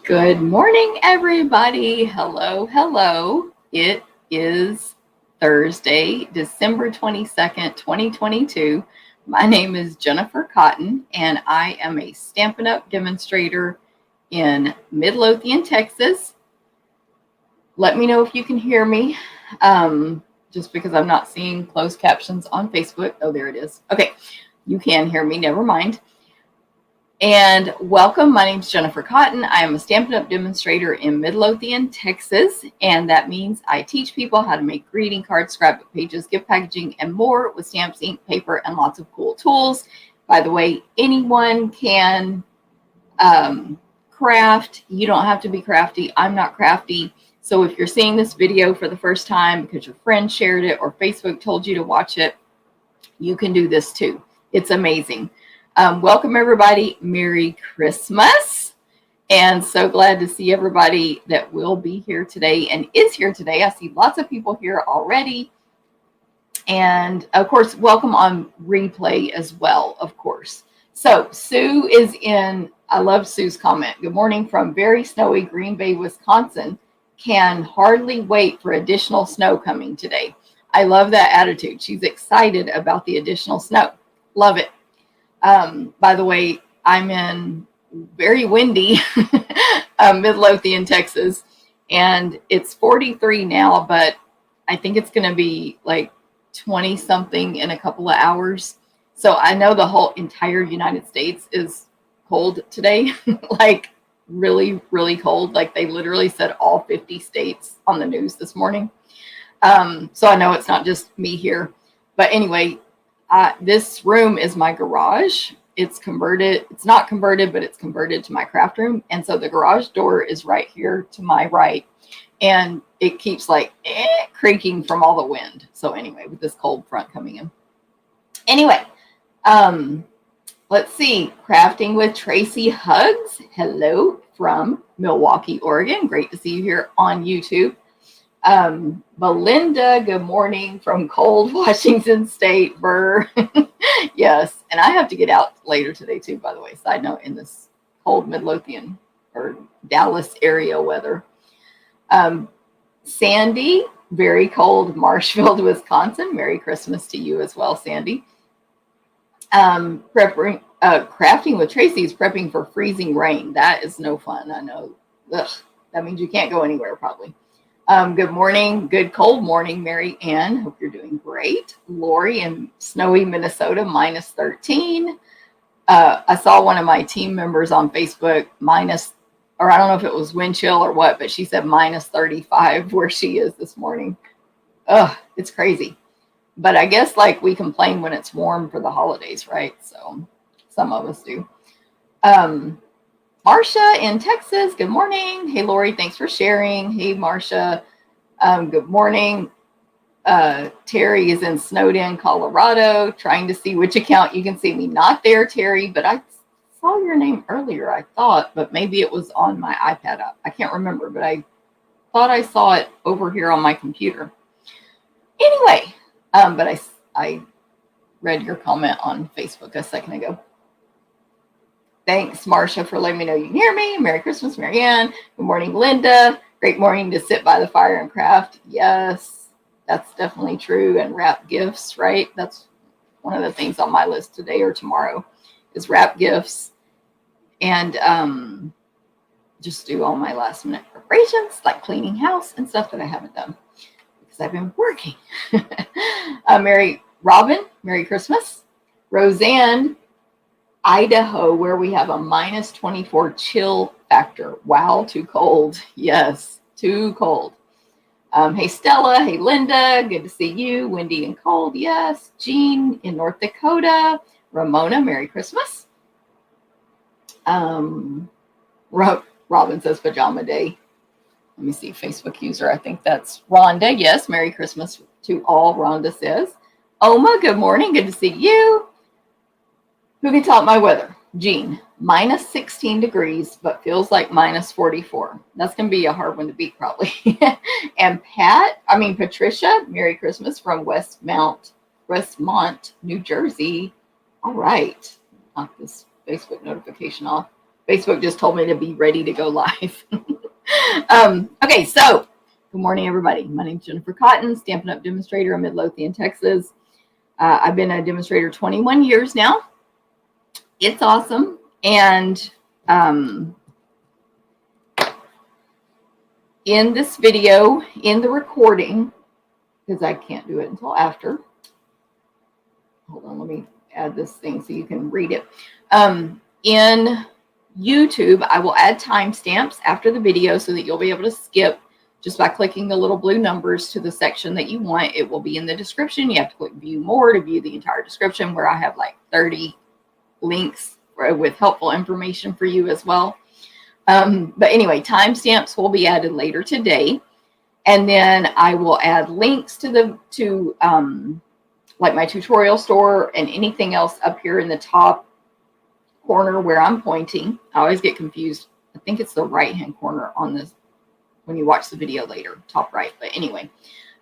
Good morning, everybody. Hello, hello. It is Thursday, December 22nd, 2022. My name is Jennifer Cotton, and I am a Stampin' Up! Demonstrator in Midlothian, Texas. Let me know if you can hear me, just because I'm not seeing closed captions on Facebook. Oh, there it is. Okay, you can hear me. Never mind. And welcome. My name is Jennifer Cotton. I am a Stampin' Up! Demonstrator in Midlothian, Texas, and that means I teach people how to make greeting cards, scrapbook pages, gift packaging, and more with stamps, ink, paper, and lots of cool tools. By the way, anyone can craft. You don't have to be crafty. I'm not crafty. So if you're seeing this video for the first time because your friend shared it or Facebook told you to watch it, you can do this too. It's amazing. Welcome, everybody. Merry Christmas. And so glad to see everybody that will be here today and is here today. I see lots of people here already. And of course, welcome on replay as well, of course. So Sue is in. I love Sue's comment. Good morning from very snowy Green Bay, Wisconsin. Can hardly wait for additional snow coming today. I love that attitude. She's excited about the additional snow. Love it. By the way, I'm in very windy Midlothian, Texas, and it's 43 now, but I think it's going to be like 20 something in a couple of hours. So I know the whole entire United States is cold today, like really, really cold. Like they literally said all 50 states on the news this morning. So I know it's not just me here, but anyway, this room is my garage. It's converted. It's not converted, but it's converted to my craft room. And so the garage door is right here to my right. And it keeps like creaking from all the wind. So anyway, with this cold front coming in. Anyway, let's see. Crafting with Tracy Hugs. Hello from Milwaukee, Oregon. Great to see you here on YouTube. Belinda, good morning from cold Washington State. Burr. Yes, and I have to get out later today too, by the way. Side note, in this cold Midlothian or Dallas area weather. Sandy, very cold Marshfield, Wisconsin. Merry Christmas to you as well, Sandy. Crafting with Tracy is prepping for freezing rain. That is no fun. I know. Ugh, that means you can't go anywhere probably. Good morning. Good cold morning, Mary Ann. Hope you're doing great. Lori in snowy Minnesota, minus 13. I saw one of my team members on Facebook or I don't know if it was wind chill or what, but she said minus 35 where she is this morning. Ugh, it's crazy. But I guess like we complain when it's warm for the holidays, right? So some of us do. Marcia in Texas, good morning. Hey, Lori, thanks for sharing. Hey, Marcia, good morning. Terry is in Snowden, Colorado, trying to see which account you can see me. Not there, Terry, but I saw your name earlier, I thought, but maybe it was on my iPad. I can't remember, but I thought I saw it over here on my computer. Anyway, but I read your comment on Facebook a second ago. Thanks, Marcia, for letting me know you can hear me. Merry Christmas, Marianne. Good morning, Linda. Great morning to sit by the fire and craft. Yes, that's definitely true. And wrap gifts, right? That's one of the things on my list today or tomorrow is wrap gifts. And just do all my last minute preparations, like cleaning house and stuff that I haven't done because I've been working. Merry Christmas. Roseanne, Idaho, where we have a minus 24 chill factor. Wow, too cold. Yes, too cold. Hey, Stella. Hey, Linda. Good to see you. Windy and cold. Yes. Jean in North Dakota. Ramona, Merry Christmas. Robin says pajama day. Let me see. Facebook user. I think that's Rhonda. Yes. Merry Christmas to all. Rhonda says. Oma, good morning. Good to see you. Who can tell my weather? Jean, minus 16 degrees, but feels like minus 44. That's going to be a hard one to beat probably. And Patricia, Merry Christmas from Westmont, New Jersey. All right. Knock this Facebook notification off. Facebook just told me to be ready to go live. Okay, so good morning, everybody. My name is Jennifer Cotton, Stampin' Up! Demonstrator in Midlothian, Texas. I've been a demonstrator 21 years now. It's awesome. And in this video, in the recording, because I can't do it until after. Hold on, let me add this thing so you can read it. In YouTube, I will add timestamps after the video so that you'll be able to skip just by clicking the little blue numbers to the section that you want. It will be in the description. You have to click view more to view the entire description, where I have like 30 links with helpful information for you as well. But anyway, timestamps will be added later today. And then I will add links to like my tutorial store and anything else up here in the top corner where I'm pointing. I always get confused. I think it's the right-hand corner on this when you watch the video later, top right. But anyway,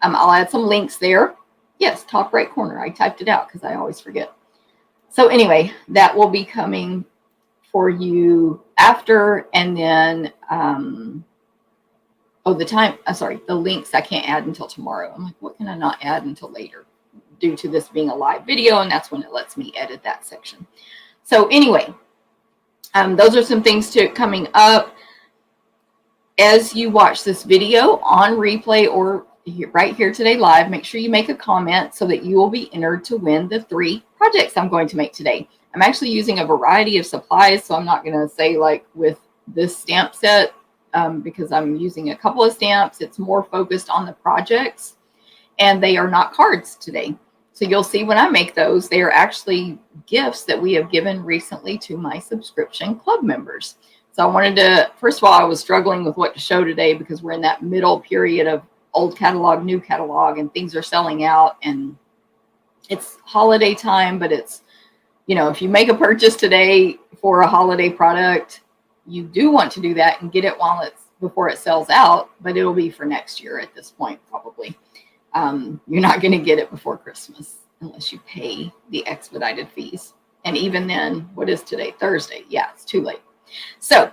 I'll add some links there. Yes, top right corner. I typed it out because I always forget. So anyway, that will be coming for you after. And then, the links I can't add until tomorrow. I'm like, what can I not add until later? Due to this being a live video, and that's when it lets me edit that section. So anyway, those are some things coming up. As you watch this video on replay or right here today live, make sure you make a comment so that you will be entered to win the 3 projects I'm going to make today. I'm actually using a variety of supplies, so I'm not going to say like with this stamp set because I'm using a couple of stamps. It's more focused on the projects, and they are not cards today. So you'll see when I make those, they are actually gifts that we have given recently to my subscription club members. So I wanted to, first of all, I was struggling with what to show today because we're in that middle period of old catalog, new catalog, and things are selling out, and it's holiday time. But it's, you know, if you make a purchase today for a holiday product, you do want to do that and get it before it sells out, but it'll be for next year at this point, probably. You're not going to get it before Christmas unless you pay the expedited fees. And even then, what is today? Thursday. Yeah, it's too late. So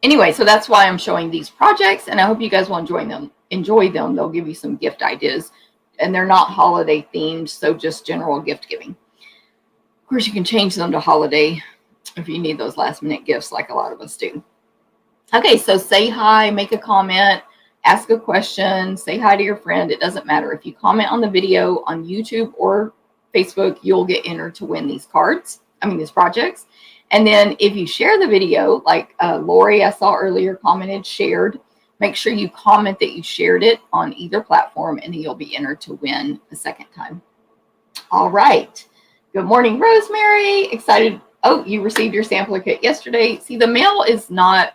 anyway, so that's why I'm showing these projects, and I hope you guys will enjoy them. They'll give you some gift ideas, and they're not holiday themed, so just general gift giving. Of course, you can change them to holiday if you need those last minute gifts like a lot of us do. Okay, so say hi, make a comment, ask a question, say hi to your friend. It doesn't matter. If you comment on the video on YouTube or Facebook, you'll get entered to win these these projects. And then if you share the video, like Lori, I saw earlier, commented, shared, make sure you comment that you shared it on either platform, and then you'll be entered to win a second time. All right. Good morning, Rosemary. Excited. Oh, you received your sampler kit yesterday. See, the mail is not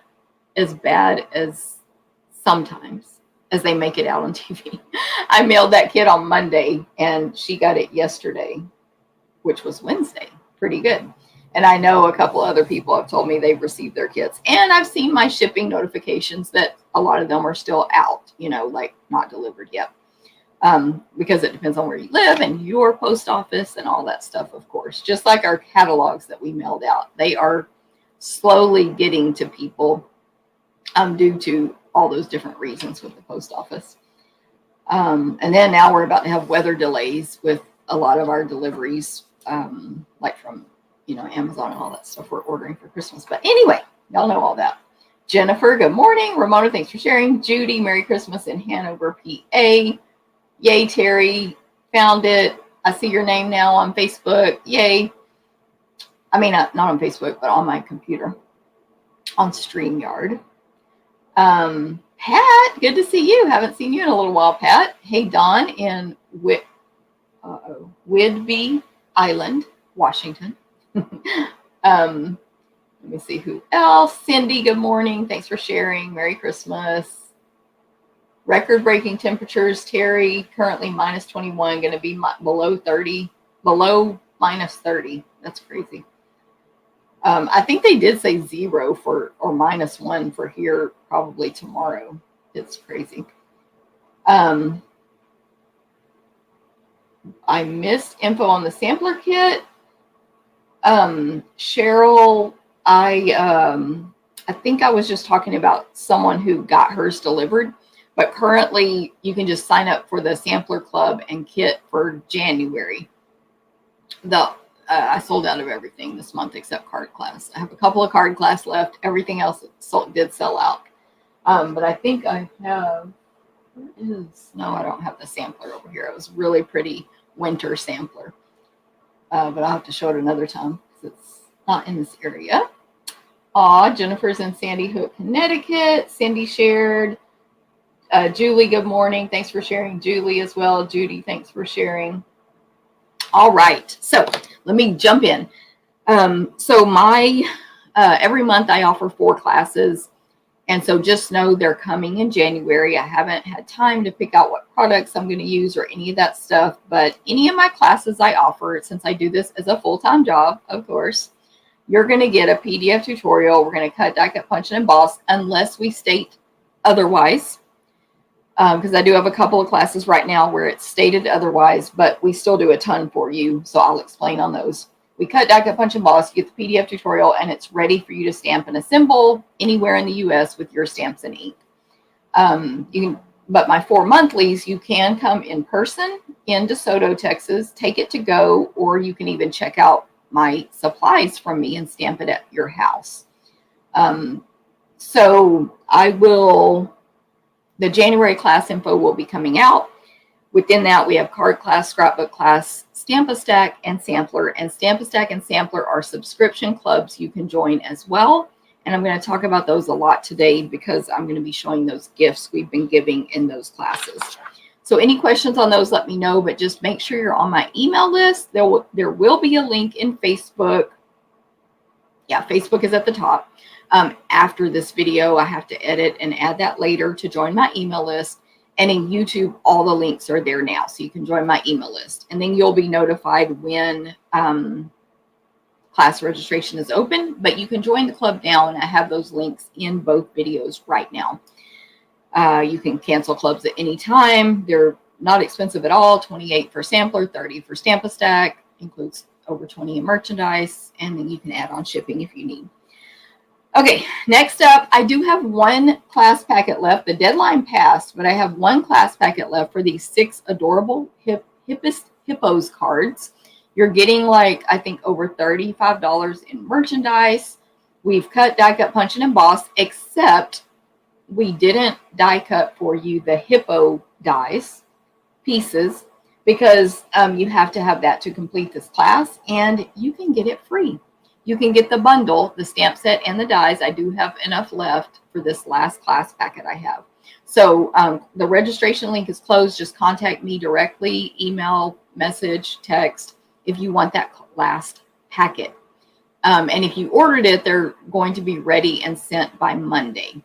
as bad as sometimes as they make it out on TV. I mailed that kit on Monday, and she got it yesterday, which was Wednesday. Pretty good. And I know a couple other people have told me they've received their kits, and I've seen my shipping notifications that a lot of them are still out, you know, like not delivered yet, because it depends on where you live and your post office and all that stuff, of course. Just like our catalogs that we mailed out, they are slowly getting to people due to all those different reasons with the post office. And then now we're about to have weather delays with a lot of our deliveries, like from, you know, Amazon and all that stuff we're ordering for Christmas. But anyway, y'all know all that. Jennifer, good morning. Ramona, thanks for sharing. Judy, Merry Christmas in Hanover, PA. Yay, Terry, found it. I see your name now on Facebook. Yay. I mean, not on Facebook, but on my computer, on StreamYard. Pat, good to see you. Haven't seen you in a little while, Pat. Hey, Don in Whidbey Island, Washington. Let me see who else. Cindy, good morning. Thanks for sharing. Merry Christmas. Record-breaking temperatures, Terry. Currently minus 21, going to be below 30, below minus 30. That's crazy. I think they did say 0 or minus 1 for here probably tomorrow. It's crazy. I missed info on the sampler kit. Cheryl, I think I was just talking about someone who got hers delivered, but currently you can just sign up for the sampler club and kit for January. I sold out of everything this month except card class. I have a couple of card class left. Everything else did sell out. But I think I have, no, I don't have the sampler over here. It was really pretty winter sampler. But I'll have to show it another time because it's not in this area. Aw, Jennifer's in Sandy Hook, Connecticut. Cindy shared. Julie, good morning. Thanks for sharing. Julie as well. Judy, thanks for sharing. All right, so let me jump in. So my every month I offer 4 classes, and so just know they're coming in January. I haven't had time to pick out what products I'm going to use or any of that stuff, but any of my classes I offer, since I do this as a full-time job, of course, you're going to get a PDF tutorial. We're going to cut, die cut, punch, and emboss unless we state otherwise. Because I do have a couple of classes right now where it's stated otherwise, but we still do a ton for you. So I'll explain on those. We cut, die cut, punch, emboss, you get the PDF tutorial, and it's ready for you to stamp and assemble anywhere in the US with your stamps and ink. But my 4 monthlies, you can come in person in DeSoto, Texas, take it to go, or you can even check out my supplies from me and stamp it at your house. So the January class info will be coming out. Within that, we have card class, scrapbook class, Stamp-A-Stack, and Sampler. And Stamp-A-Stack and Sampler are subscription clubs you can join as well. And I'm going to talk about those a lot today because I'm going to be showing those gifts we've been giving in those classes. So any questions on those, let me know, but just make sure you're on my email list. There will be a link in Facebook. Yeah, Facebook is at the top. After this video, I have to edit and add that later to join my email list. And in YouTube, all the links are there now, so you can join my email list. And then you'll be notified when class registration is open. But you can join the club now, and I have those links in both videos right now. You can cancel clubs at any time. They're not expensive at all. $28 for sampler, $30 for Stamp-A-Stack, includes over 20 in merchandise, and then you can add on shipping if you need. Okay, next up, I do have 1 class packet left. The deadline passed, but I have 1 class packet left for these 6 adorable hippos cards. You're getting like, I think, over $35 in merchandise. We've cut, die cut, punch, and emboss, except we didn't die cut for you the hippo dies pieces because you have to have that to complete this class, and you can get it free. You can get the bundle, the stamp set, and the dies. I do have enough left for this last class packet I have. So the registration link is closed. Just contact me directly, email, message, text, if you want that last packet. And if you ordered it, they're going to be ready and sent by Monday.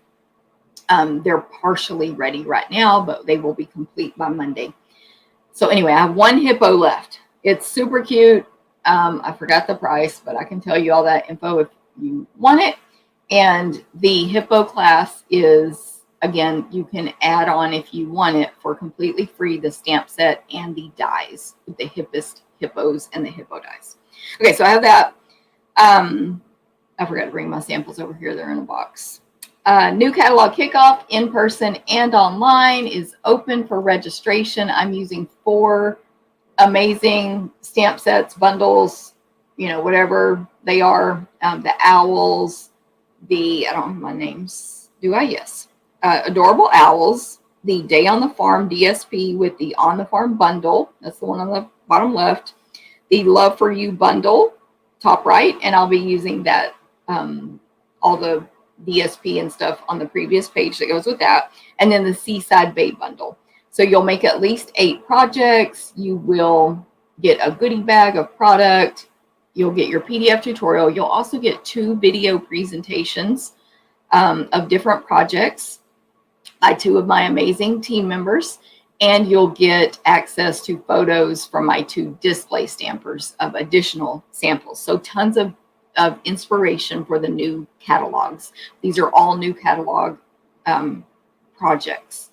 They're partially ready right now, but they will be complete by Monday. So anyway, I have 1 hippo left. It's super cute. I forgot the price, but I can tell you all that info if you want it. And the hippo class is, again, you can add on if you want it for completely free, the stamp set and the dies, the hippos and the hippo dies. Okay, so I have that. I forgot to bring my samples over here. They're in a box. New catalog kickoff in person and online is open for registration. I'm using 4 amazing stamp sets, bundles, you know, whatever they are. The owls, I don't have my names. Do I? Yes. Adorable owls, the Day on the Farm DSP with the On the Farm bundle. That's the one on the bottom left. The Love for You bundle, top right. And I'll be using that, all the DSP and stuff on the previous page that goes with that. And then the Seaside Bay bundle. So you'll make at least 8 projects. You will get a goodie bag of product. You'll get your PDF tutorial. You'll also get 2 video presentations of different projects by 2 of my amazing team members. And you'll get access to photos from my 2 display stampers of additional samples. So tons of inspiration for the new catalogs. These are all new catalog projects.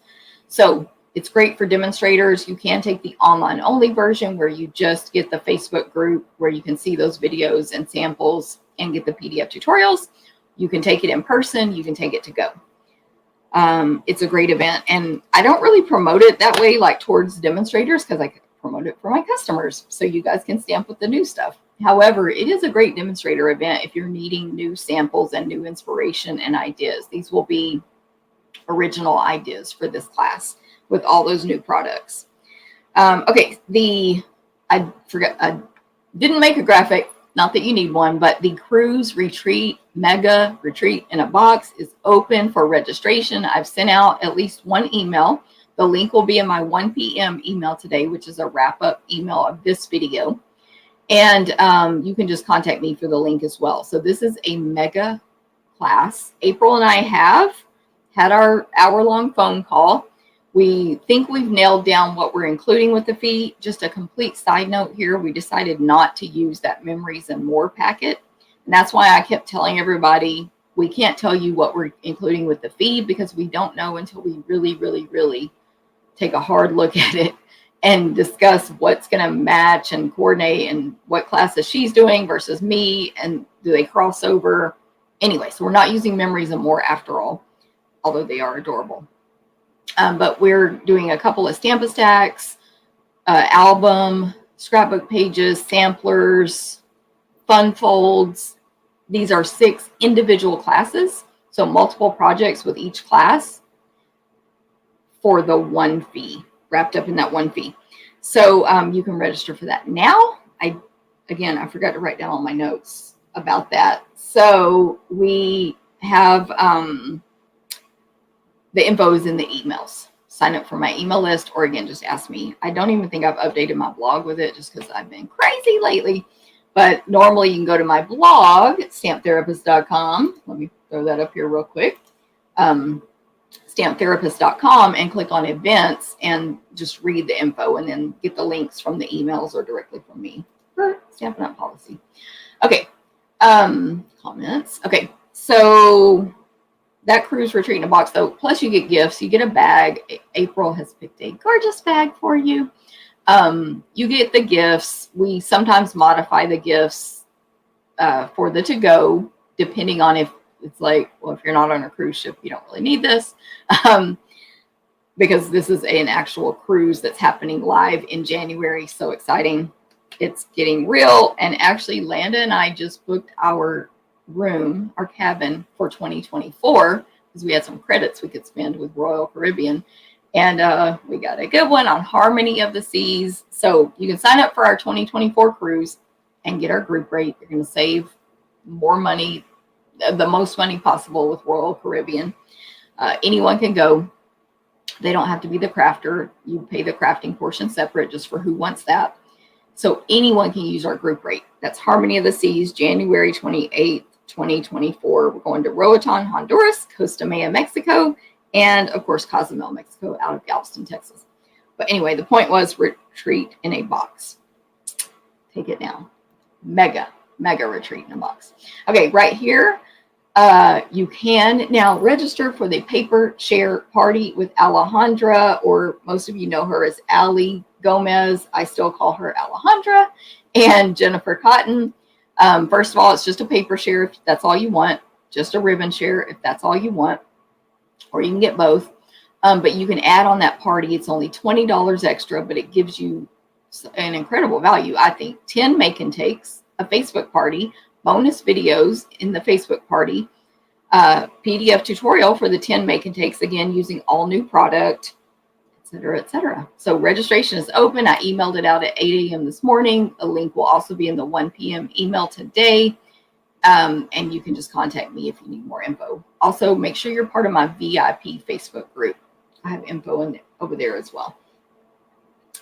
So It's great for demonstrators. You can take the online only version where you just get the Facebook group where you can see those videos and samples and get the PDF tutorials. You can take it in person. You can take it to go. It's a great event, and I don't really promote it that way, like towards demonstrators, because I promote it for my customers so you guys can stamp with the new stuff. However, it is a great demonstrator event if you're needing new samples and new inspiration and ideas. These will be original ideas for this class with all those new products. Okay, I didn't make a graphic, not that you need one, but the Cruise Retreat Mega Retreat in a Box is open for registration. I've sent out at least one email. The link will be in my 1 p.m. email today, which is a wrap-up email of this video. And you can just contact me for the link as well. So this is a mega class. April and I have had our hour-long phone call. We think we've nailed down what we're including with the fee. Just a complete side note here, we decided not to use that Memories and More packet. And that's why I kept telling everybody, we can't tell you what we're including with the fee because we don't know until we really, really, really take a hard look at it and discuss what's going to match and coordinate and what classes she's doing versus me, and do they cross over. Anyway, so we're not using Memories and More after all, although they are adorable. But we're doing a couple of Stamp Stacks, album, scrapbook pages, samplers, fun folds. These are 6 individual classes, so multiple projects with each class for the one fee, wrapped up in that one fee. So you can register for that now. I forgot to write down all my notes about that. So we have the info is in the emails. Sign up for my email list, or again, just ask me. I don't even think I've updated my blog with it just because I've been crazy lately. But normally you can go to my blog, stamptherapist.com. Let me throw that up here real quick. Stamptherapist.com, and click on events and just read the info and then get the links from the emails or directly from me for Stampin' Up policy. Okay. Comments. Okay. So that Cruise Retreat in a Box, though, plus you get gifts. You get a bag. April has picked a gorgeous bag for you. You get the gifts. We sometimes modify the gifts for the to-go, depending on if it's like, well, if you're not on a cruise ship, you don't really need this. Because this is an actual cruise that's happening live in January. So exciting. It's getting real. And actually, Landa and I just booked our room, our cabin, for 2024 because we had some credits we could spend with Royal Caribbean, and we got a good one on Harmony of the Seas. So you can sign up for our 2024 cruise and get our group rate. You're going to save more money, the most money possible with Royal Caribbean. Anyone can go. They don't have to be the crafter. You pay the crafting portion separate just for who wants that. So anyone can use our group rate. That's Harmony of the Seas, January 28th, 2024. We're going to Roatan, Honduras, Costa Maya, Mexico, and of course, Cozumel, Mexico, out of Galveston, Texas. But anyway, the point was retreat in a box. Take it down. Mega retreat in a box. Okay, right here, you can now register for the paper share party with Alejandra, or most of you know her as Ali Gomez. I still call her Alejandra, and Jennifer Cotton. First of all, it's just a paper share if that's all you want, just a ribbon share if that's all you want, or you can get both. But you can add on that party. It's only $20 extra, but it gives you an incredible value. I think 10 make and takes, a Facebook party, bonus videos in the Facebook party, PDF tutorial for the 10 make and takes, again, using all new product, etc., etc. So registration is open. I emailed it out at 8 a.m. this morning. A link will also be in the 1 p.m. email today. And you can just contact me if you need more info. Also, make sure you're part of my VIP Facebook group. I have info over there as well.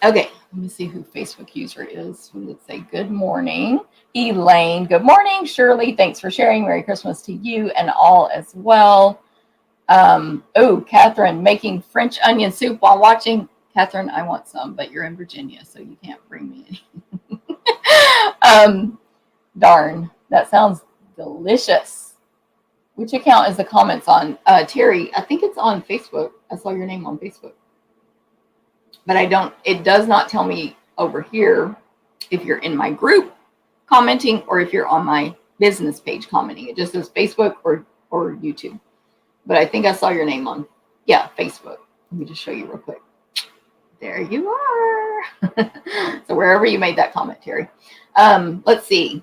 Okay, let me see who Facebook user is. Let's say good morning. Elaine, good morning. Shirley, thanks for sharing. Merry Christmas to you and all as well. Oh, Catherine, making French onion soup while watching. Catherine, I want some, but you're in Virginia, so you can't bring me any. Darn, that sounds delicious. Which account is the comments on? Terry, I think it's on Facebook. I saw your name on Facebook. but it does not tell me over here if you're in my group commenting or if you're on my business page commenting. It just says Facebook or YouTube. But I think I saw your name on, yeah, Facebook. Let me just show you real quick. There you are. So wherever you made that comment, Terry. Let's see.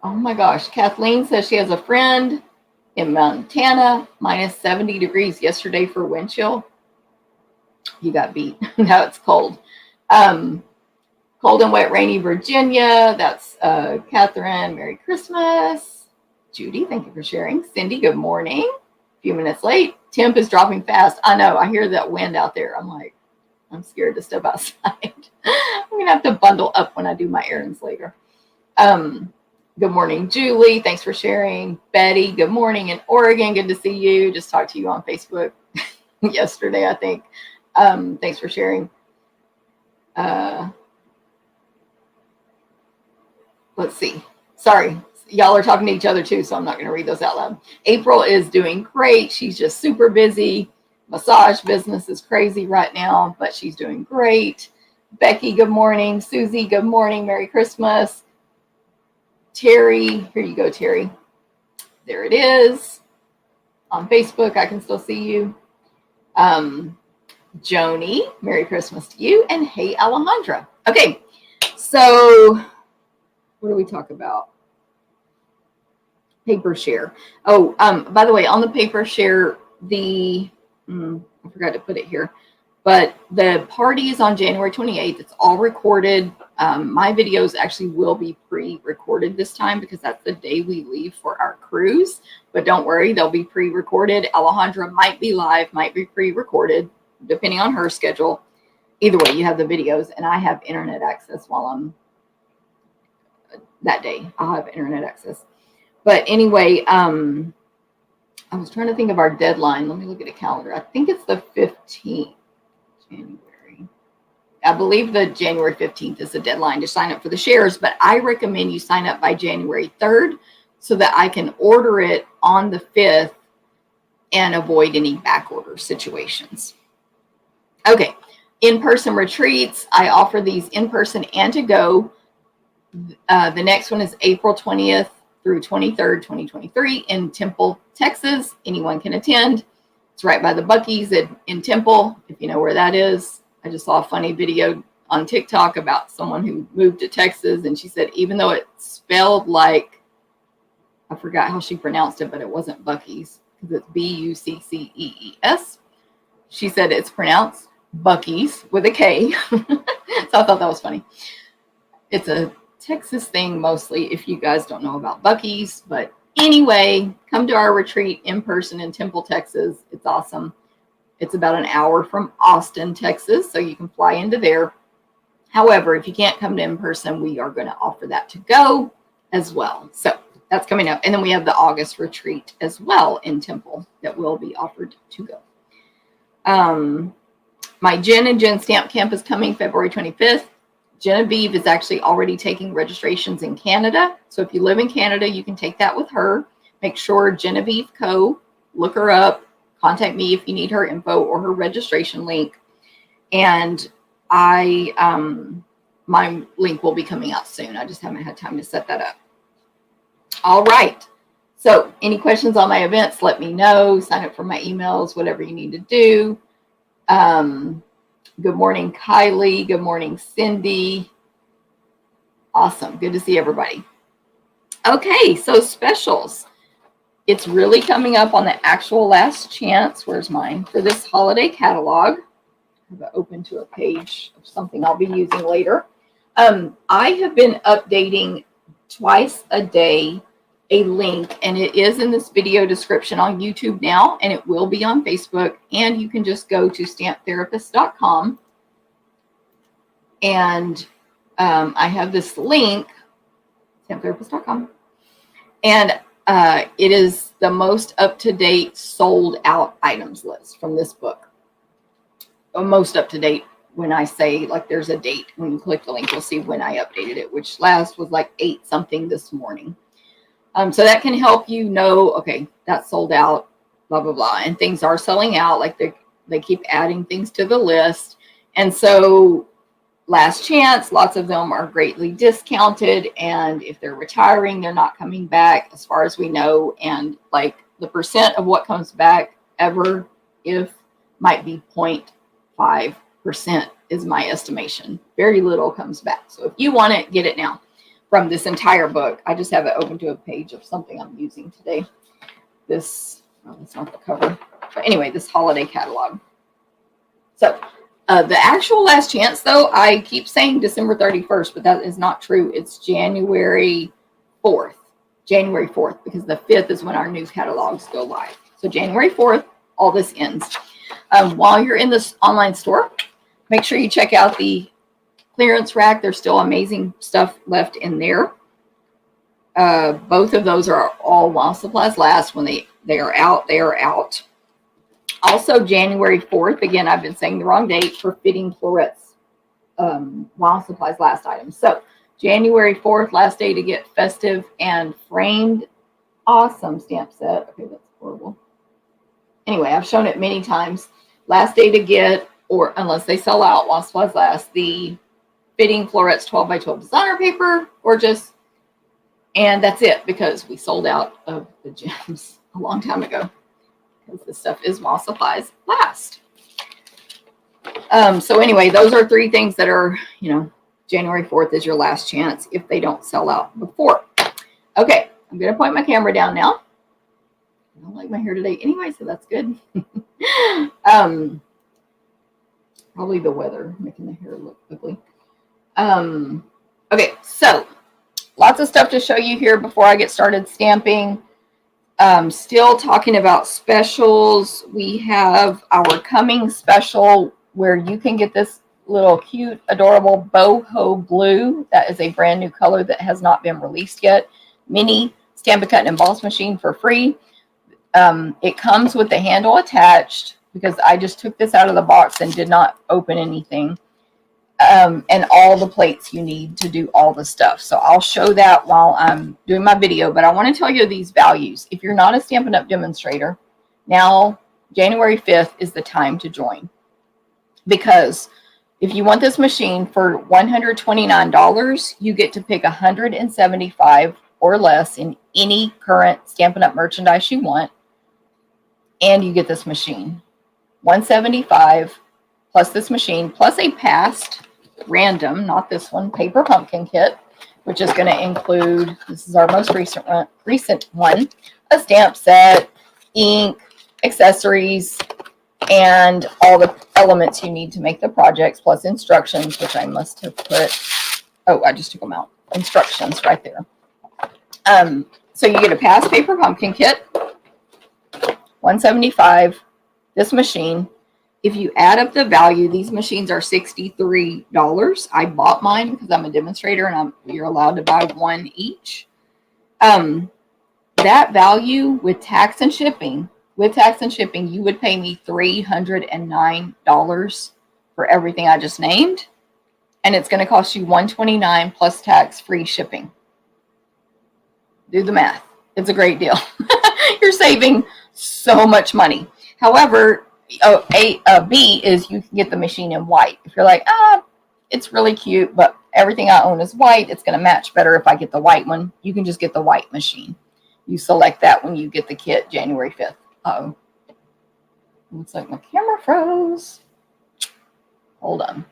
Oh my gosh. Kathleen says she has a friend in Montana, minus 70 degrees yesterday for wind chill. You got beat. Now it's cold. Cold and wet, rainy Virginia. That's Catherine. Merry Christmas. Judy, thank you for sharing. Cindy, good morning. A few minutes late. Temp is dropping fast. I know. I hear that wind out there. I'm like, I'm scared to step outside. I'm going to have to bundle up when I do my errands later. Good morning, Julie. Thanks for sharing. Betty, good morning in Oregon. Good to see you. Just talked to you on Facebook yesterday, I think. Thanks for sharing. Let's see. Sorry. Y'all are talking to each other too, so I'm not going to read those out loud. April is doing great. She's just super busy. Massage business is crazy right now, but she's doing great. Becky, good morning. Susie, good morning. Merry Christmas. Terry, here you go, Terry. There it is. On Facebook, I can still see you. Joni, Merry Christmas to you. And hey, Alejandra. Okay, so what do we talk about? Paper share. Oh, by the way, on the paper share, I forgot to put it here, but the party is on January 28th. It's all recorded. My videos actually will be pre-recorded this time because that's the day we leave for our cruise. But don't worry, they'll be pre-recorded. Alejandra might be live, might be pre-recorded, depending on her schedule. Either way, you have the videos, and I have internet access while I'm that day. I'll have internet access. But anyway, I was trying to think of our deadline. Let me look at a calendar. I think it's the 15th. January. I believe the January 15th is the deadline to sign up for the shares, but I recommend you sign up by January 3rd so that I can order it on the 5th and avoid any back order situations. Okay, in-person retreats. I offer these in-person and to go. The next one is April 20th through 23rd, 2023 in Temple, Texas. Anyone can attend. It's right by the Buc-ee's in Temple, if you know where that is. I just saw a funny video on TikTok about someone who moved to Texas, and she said even though it's spelled like, I forgot how she pronounced it, but it wasn't Buc-ee's because it's Buccees. She said it's pronounced Buc-ee's with a K. So I thought that was funny. It's a Texas thing mostly, if you guys don't know about Buc-ee's, but anyway, come to our retreat in person in Temple, Texas. It's awesome. It's about an hour from Austin, Texas, so you can fly into there. However, if you can't come to in person, we are going to offer that to go as well. So that's coming up. And then we have the August retreat as well in Temple that will be offered to go. My Jen and Jen Stamp Camp is coming February 25th. Genevieve is actually already taking registrations in Canada. So if you live in Canada, you can take that with her. Make sure Genevieve Co. Look her up. Contact me if you need her info or her registration link. And my link will be coming out soon. I just haven't had time to set that up. All right. So any questions on my events, let me know. Sign up for my emails, whatever you need to do. Good morning, Kylie. Good morning, Cindy. Awesome. Good to see everybody. Okay, so specials. It's really coming up on the actual last chance. Where's mine? For this holiday catalog. I have it open to a page of something I'll be using later. I have been updating twice a day a link, and it is in this video description on YouTube now, and it will be on Facebook, and you can just go to stamptherapist.com, and I have this link, stamptherapist.com, and it is the most up-to-date sold out items list from this book. Most up-to-date, when I say like there's a date, when you click the link, you'll see when I updated it, which last was like 8 something this morning. So that can help you know, okay, that's sold out, blah, blah, blah. And things are selling out. Like they keep adding things to the list. And so last chance, lots of them are greatly discounted. And if they're retiring, they're not coming back as far as we know. And like the percent of what comes back ever, if might be 0.5% is my estimation. Very little comes back. So if you want it, get it now. From this entire book, I just have it open to a page of something I'm using today. This, oh, that's not the cover. But anyway, this holiday catalog. So the actual last chance, though, I keep saying December 31st, but that is not true. It's January 4th. January 4th, because the 5th is when our new catalogs go live. So January 4th, all this ends. While you're in this online store, make sure you check out the clearance rack. There's still amazing stuff left in there. Both of those are all while supplies last. When they are out, they are out. Also, January 4th, again, I've been saying the wrong date for fitting florets while supplies last items. So January 4th, last day to get festive and framed. Awesome stamp set. Okay, that's horrible. Anyway, I've shown it many times. Last day to get, or unless they sell out while supplies last, the fitting florets 12 by 12 designer paper. Gorgeous. And that's it, because we sold out of the gems a long time ago. Because this stuff is while supplies last. So anyway, those are three things that are, you know, January 4th is your last chance if they don't sell out before. Okay, I'm going to point my camera down now. I don't like my hair today anyway, so that's good. Probably the weather making the hair look ugly. Okay, so lots of stuff to show you here before I get started stamping. Still talking about specials. We have our coming special where you can get this little cute, adorable boho blue. That is a brand new color that has not been released yet. Mini Stampin' Cut and Emboss machine for free. It comes with the handle attached because I just took this out of the box and did not open anything. And all the plates you need to do all the stuff. So I'll show that while I'm doing my video, but I want to tell you these values. If you're not a Stampin' Up! Demonstrator, now January 5th is the time to join. Because if you want this machine for $129, you get to pick 175 or less in any current Stampin' Up! Merchandise you want, and you get this machine. 175 plus this machine, plus a past random, not this one, paper pumpkin kit, which is going to include, this is our most recent one, a stamp set, ink, accessories, and all the elements you need to make the projects, plus instructions, which I must have put, oh, I just took them out, instructions right there. So you get a past paper pumpkin kit, $175, this machine. If you add up the value, these machines are $63. I bought mine because I'm a demonstrator and you're allowed to buy one each. That value with tax and shipping, you would pay me $309 for everything I just named. And it's going to cost you $129 plus tax, free shipping. Do the math. It's a great deal. You're saving so much money. However, B is you can get the machine in white. If you're like, it's really cute, but everything I own is white, it's going to match better if I get the white one. You can just get the white machine. You select that when you get the kit January 5th. Uh-oh. Looks like my camera froze. Hold on.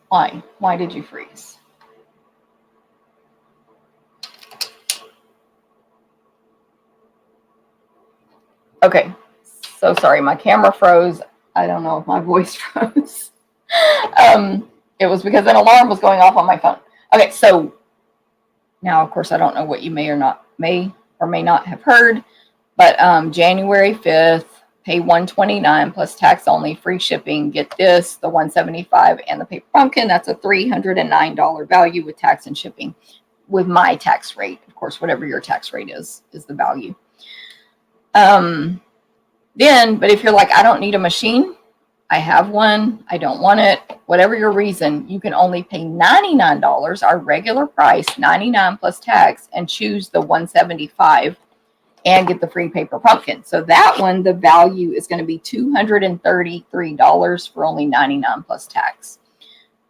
Why? Why did you freeze? Okay. So sorry, my camera froze. I don't know if my voice froze. It was because an alarm was going off on my phone. Okay, so now, of course, I don't know what you may or may not have heard, but January 5th, pay $129 plus tax only, free shipping. Get this, the $175 and the paper pumpkin. That's a $309 value with tax and shipping. With my tax rate, of course, whatever your tax rate is the value. But if you're like, I don't need a machine, I have one, I don't want it, whatever your reason, you can only pay $99, our regular price, $99 plus tax, and choose the $175 and get the free paper pumpkin. So that one, the value is going to be $233 for only $99 plus tax.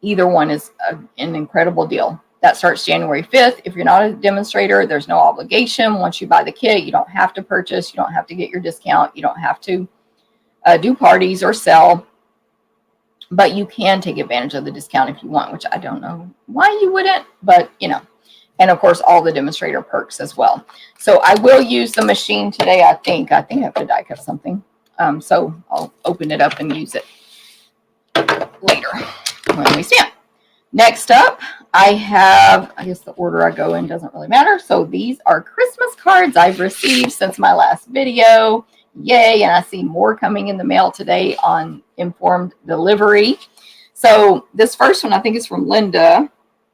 Either one is an incredible deal. That starts January 5th. If you're not a demonstrator, there's no obligation. Once you buy the kit, you don't have to purchase. You don't have to get your discount. You don't have to do parties or sell. But you can take advantage of the discount if you want, which I don't know why you wouldn't, but you know. And of course, all the demonstrator perks as well. So I will use the machine today. I think I have to die cut something. So I'll open it up and use it later when we stamp. Next up, I have, I guess the order I go in doesn't really matter. So these are Christmas cards I've received since my last video. Yay. And I see more coming in the mail today on informed delivery. So this first one, I think is from Linda.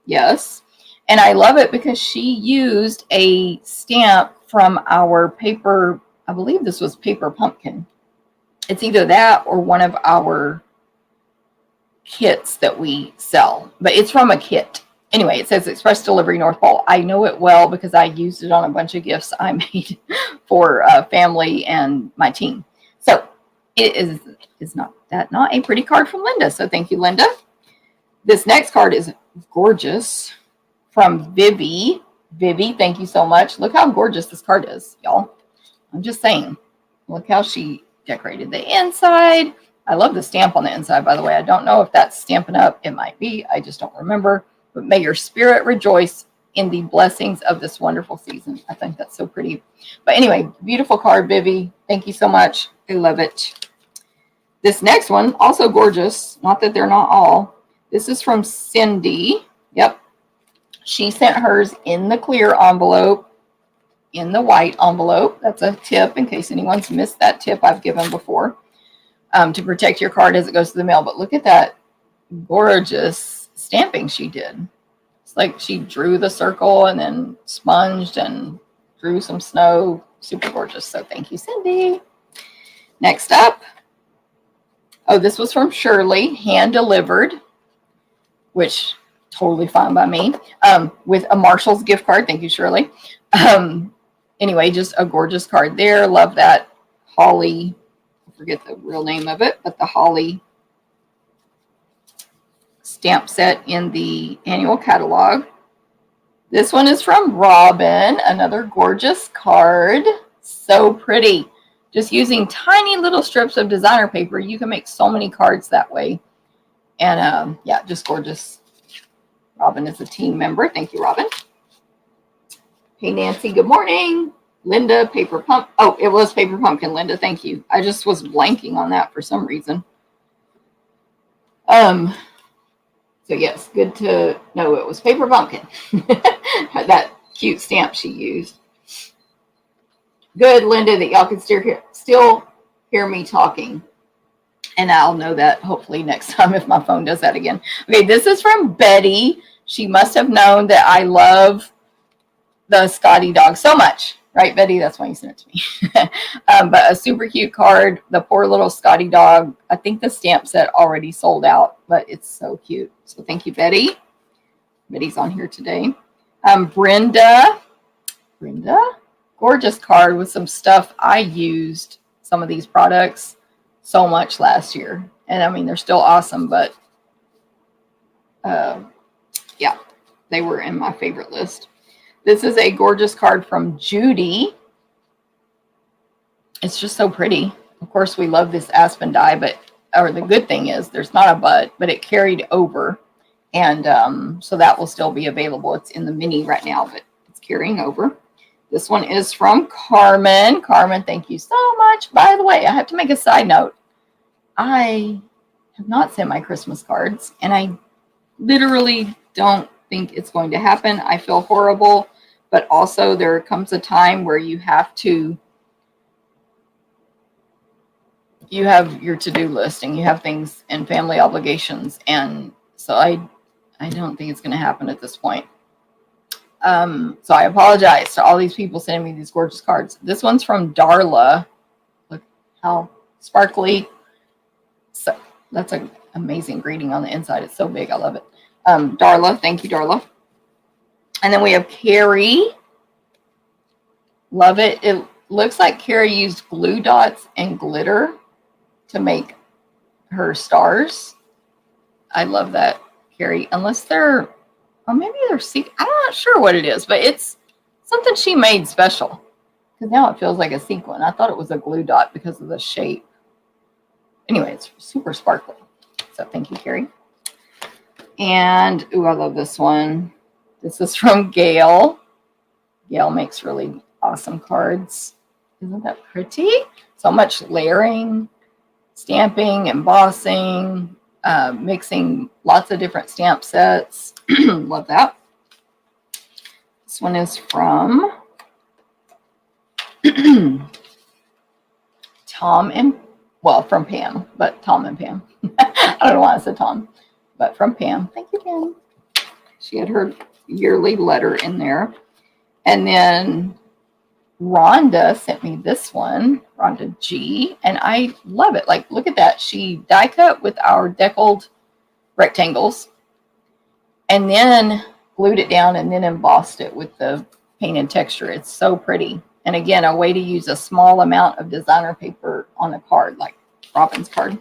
Yes. And I love it because she used a stamp from our paper. I believe this was paper pumpkin. It's either that or one of our kits that we sell, but it's from a kit. Anyway, it says Express Delivery North Pole. I know it well because I used it on a bunch of gifts I made for family and my team. So it is not a pretty card from Linda. So thank you, Linda. This next card is gorgeous from Vivi. Vivi, thank you so much. Look how gorgeous this card is, y'all. I'm just saying. Look how she decorated the inside. I love the stamp on the inside, by the way. I don't know if that's Stampin' Up. It might be. I just don't remember. But may your spirit rejoice in the blessings of this wonderful season. I think that's so pretty. But anyway, beautiful card, Vivi. Thank you so much. I love it. This next one, also gorgeous. Not that they're not all. This is from Cindy. Yep. She sent hers in the clear envelope, in the white envelope. That's a tip in case anyone's missed that tip I've given before, to protect your card as it goes to the mail. But look at that gorgeous stamping she did. It's like she drew the circle and then sponged and drew some snow. Super gorgeous. So thank you, Cindy. Next up. Oh, this was from Shirley, hand delivered, which totally fine by me, with a Marshall's gift card. Thank you, Shirley. Anyway, just a gorgeous card there. Love that holly. I forget the real name of it, but the holly stamp set in the annual catalog. This one is from Robin. Another gorgeous card. So pretty. Just using tiny little strips of designer paper, you can make so many cards that way. And yeah, just gorgeous. Robin is a team member. Thank you, Robin. Hey, Nancy, good morning. Linda, paper pump. Oh, it was paper pumpkin, Linda. Thank you. I just was blanking on that for some reason. So yes, good to know it was paper pumpkin. That cute stamp she used. Good, Linda, that y'all can still hear me talking. And I'll know that hopefully next time if my phone does that again. Okay, this is from Betty. She must have known that I love the Scotty dog so much. Right, Betty? That's why you sent it to me. But a super cute card. The poor little Scotty dog. I think the stamp set already sold out, but it's so cute. So thank you, Betty. Betty's on here today. Brenda. Gorgeous card with some stuff. I used some of these products so much last year. And I mean, they're still awesome, but yeah, they were in my favorite list. This is a gorgeous card from Judy. It's just so pretty. Of course, we love this aspen die, or the good thing is there's not a bud, but it carried over. And so that will still be available. It's in the mini right now, but it's carrying over. This one is from Carmen. Carmen, thank you so much. By the way, I have to make a side note. I have not sent my Christmas cards, and I literally don't think it's going to happen. I feel horrible, but also there comes a time where you have your to-do list and you have things and family obligations, and so I don't think it's going to happen at this point. So I apologize to all these people sending me these gorgeous cards. This one's from Darla. Look how sparkly. So That's an amazing greeting on the inside. It's so big. I love it. Darla, thank you, Darla. And then we have Carrie. Love it. It looks like Carrie used glue dots and glitter to make her stars. I love that, Carrie. Unless they're, or maybe they're sequin. I'm not sure what it is, but it's something she made special. Because now it feels like a sequin. I thought it was a glue dot because of the shape. Anyway, it's super sparkly. So thank you, Carrie. And, ooh, I love this one. This is from Gail. Gail makes really awesome cards. Isn't that pretty? So much layering, stamping, embossing, mixing lots of different stamp sets. Love that. This one is from Tom and, well, from Pam, but Tom and Pam. I don't know why I said Tom, but from Pam. Thank you, Pam. She had her yearly letter in there. And then Rhonda sent me this one, Rhonda G, and I love it. Like, look at that. She die cut with our deckled rectangles and then glued it down and then embossed it with the painted texture. It's so pretty. And again, a way to use a small amount of designer paper on a card, like Robin's card.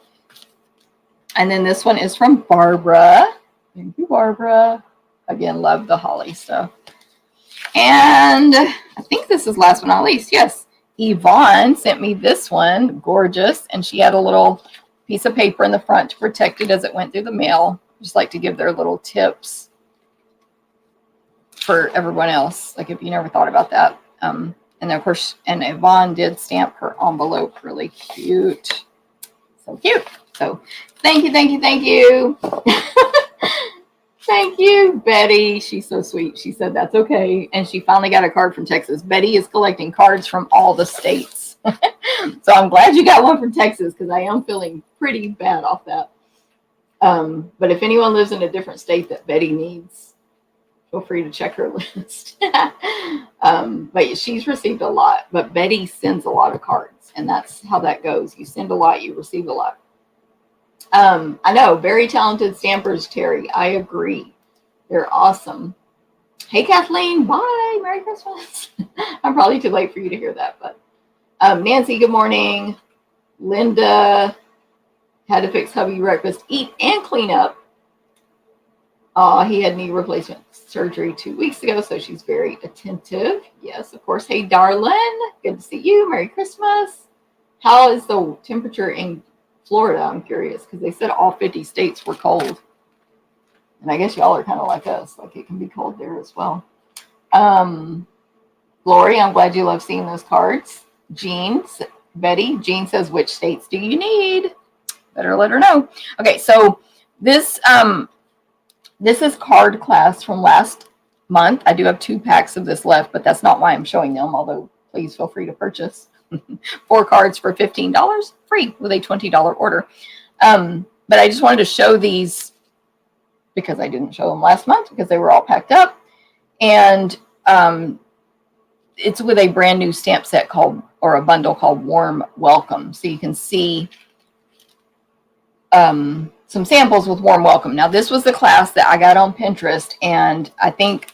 And then this one is from Barbara. Thank you, Barbara. Again, love the holly stuff. And I think this is last but not least. Yes, Yvonne sent me this one. Gorgeous. And she had a little piece of paper in the front to protect it as it went through the mail. Just like to give their little tips for everyone else. Like if you never thought about that. And of course, and Yvonne did stamp her envelope really cute. So cute. So thank you, thank you, thank you. Thank you, Betty. She's so sweet. She said that's okay. And she finally got a card from Texas. Betty is collecting cards from all the states. So I'm glad you got one from Texas because I am feeling pretty bad off that. But if anyone lives in a different state that Betty needs, feel free to check her list. But she's received a lot. But Betty sends a lot of cards. And that's how that goes. You send a lot, you receive a lot. I know, very talented stampers, Terry. I agree. They're awesome. Hey, Kathleen. Bye. Merry Christmas. I'm probably too late for you to hear that. But Nancy, good morning. Linda had to fix hubby breakfast, eat, and clean up. He had knee replacement surgery 2 weeks ago, so she's very attentive. Yes, of course. Hey, darling. Good to see you. Merry Christmas. How is the temperature in Florida? I'm curious because they said all 50 states were cold. And I guess y'all are kind of like us. Like it can be cold there as well. Glory, I'm glad you love seeing those cards. Jean, Betty, Jean says, which states do you need? Better let her know. Okay, so this is card class from last month. I do have 2 packs of this left, but that's not why I'm showing them, although please feel free to purchase 4 cards for $15 free with a $20 order. But I just wanted to show these because I didn't show them last month because they were all packed up. And it's with a brand new stamp set called, or a bundle called Warm Welcome. So you can see some samples with Warm Welcome. Now this was the class that I got on Pinterest, and I think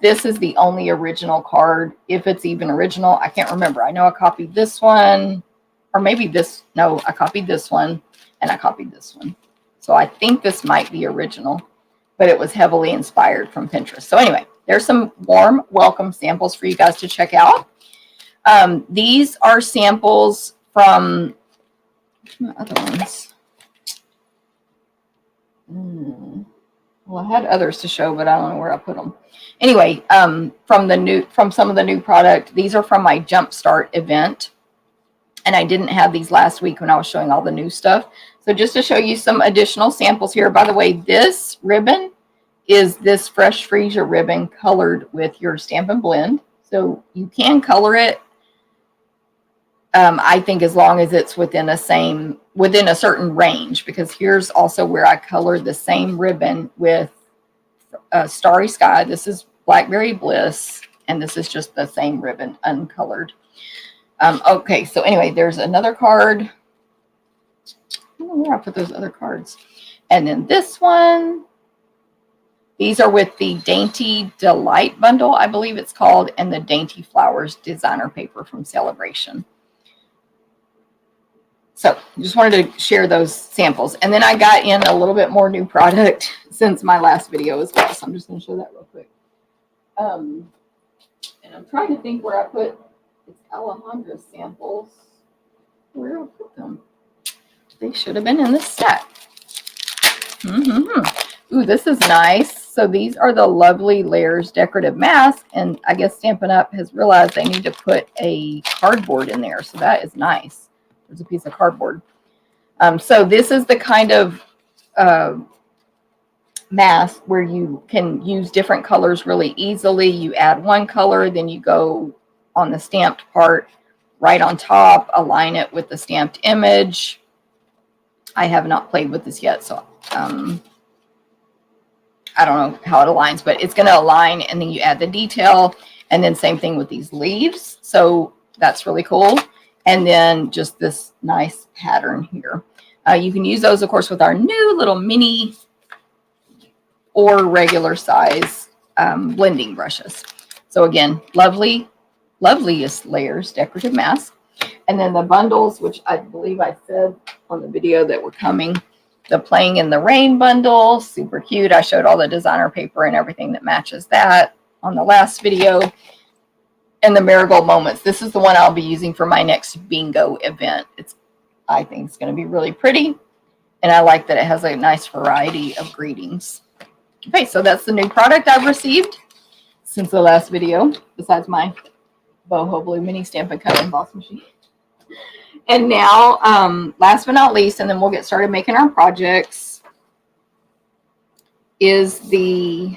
this is the only original card, if it's even original. I can't remember. I know I copied this one, or maybe this. No, I copied this one, and I copied this one. So I think this might be original, but it was heavily inspired from Pinterest. So anyway, there's some Warm Welcome samples for you guys to check out. These are samples from other ones. Well, I had others to show, but I don't know where I put them. Anyway, from some of the new product, these are from my Jumpstart event. And I didn't have these last week when I was showing all the new stuff. So just to show you some additional samples here. By the way, this ribbon is this Fresh Freesia ribbon colored with your Stampin' Blend. So you can color it, I think, as long as it's within a certain range, because here's also where I colored the same ribbon with Starry Sky. This is Blackberry Bliss, and this is just the same ribbon uncolored. Okay, so anyway, there's another card. don't know where I put those other cards. And then this one. These are with the Dainty Delight bundle, I believe it's called, and the Dainty Flowers designer paper from Celebration. So just wanted to share those samples. And then I got in a little bit more new product since my last video as well. So I'm just going to show that real quick. And I'm trying to think where I put it's Alejandra's samples. Where did I put them? They should have been in this stack. Ooh, this is nice. So these are the Lovely Layers decorative mask, and I guess Stampin' Up has realized they need to put a cardboard in there. So that is nice. There's a piece of cardboard. So this is the kind of mask where you can use different colors really easily. You add one color, then you go on the stamped part right on top, align it with the stamped image. I have not played with this yet, so I don't know how it aligns, but it's going to align, and then you add the detail, and then same thing with these leaves. So that's really cool. And then just this nice pattern here. You can use those, of course, with our new little mini or regular size blending brushes. So again, Loveliest Layers decorative mask. And then the bundles, which I believe I said on the video that were coming. The Playing in the Rain bundle, super cute. I showed all the designer paper and everything that matches that on the last video. And the Marigold Moments. This is the one I'll be using for my next bingo event. I think it's going to be really pretty. And I like that it has a nice variety of greetings. Okay, so that's the new product I've received since the last video, besides my Boho Blue Mini Stampin' Cut Emboss machine. And now, last but not least, and then we'll get started making our projects, is I'm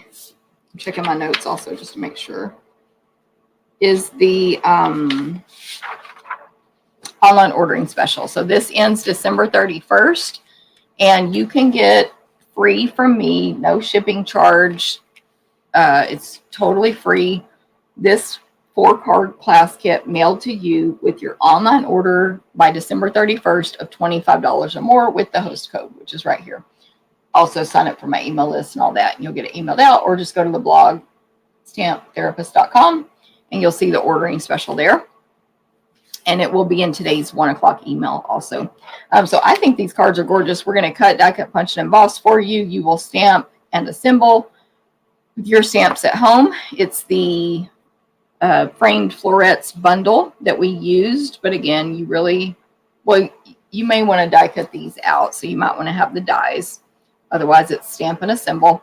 checking my notes also just to make sure, is the online ordering special. So this ends December 31st, and you can get free from me, no shipping charge. It's totally free. This 4-card class kit mailed to you with your online order by December 31st of $25 or more with the host code, which is right here. Also sign up for my email list and all that, and you'll get it emailed out, or just go to the blog stamptherapist.com and you'll see the ordering special there. And it will be in today's 1 o'clock email also. So I think these cards are gorgeous. We're going to cut, die cut, punch, and emboss for you. You will stamp and assemble with your stamps at home. It's the framed florets bundle that we used, but again, you may want to die cut these out, so you might want to have the dies. Otherwise, it's stamp and assemble.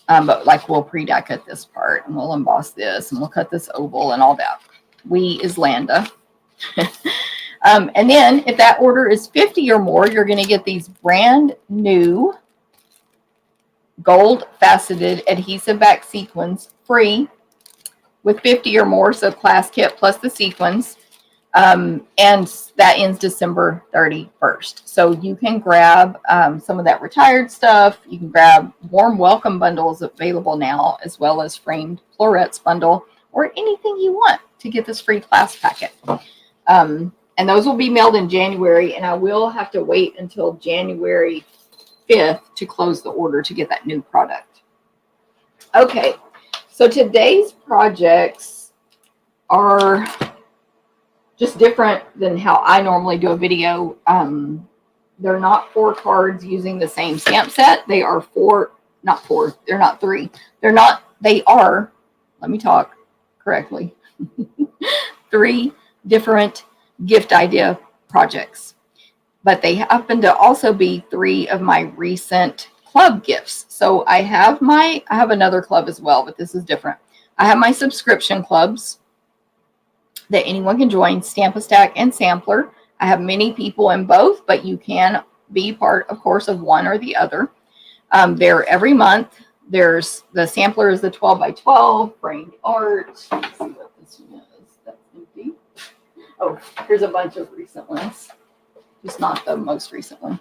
But like, we'll pre-die cut this part, and we'll emboss this, and we'll cut this oval and all that. We is Landa. And then if that order is 50 or more, you're going to get these brand new gold faceted adhesive back sequins free with 50 or more. So class kit plus the sequins. And that ends December 31st. So you can grab some of that retired stuff. You can grab warm welcome bundles available now, as well as framed florets bundle, or anything you want to get this free class packet. And those will be mailed in January, and I will have to wait until January 5th to close the order to get that new product. Okay, so today's projects are just different than how I normally do a video. They're not 4 cards using the same stamp set. They are 4, not 4, they're not 3. They are, let me talk correctly, 3 different gift idea projects. But they happen to also be 3 of my recent club gifts. So I have another club as well, but this is different. I have my subscription clubs that anyone can join, Stamp-A-Stack and Sampler. I have many people in both, but you can be part, of course, of one or the other. They're every month. There's the Sampler is the 12 by 12 framed art. Let's see what this one is. That's empty. Oh, here's a bunch of recent ones. Just not the most recent one.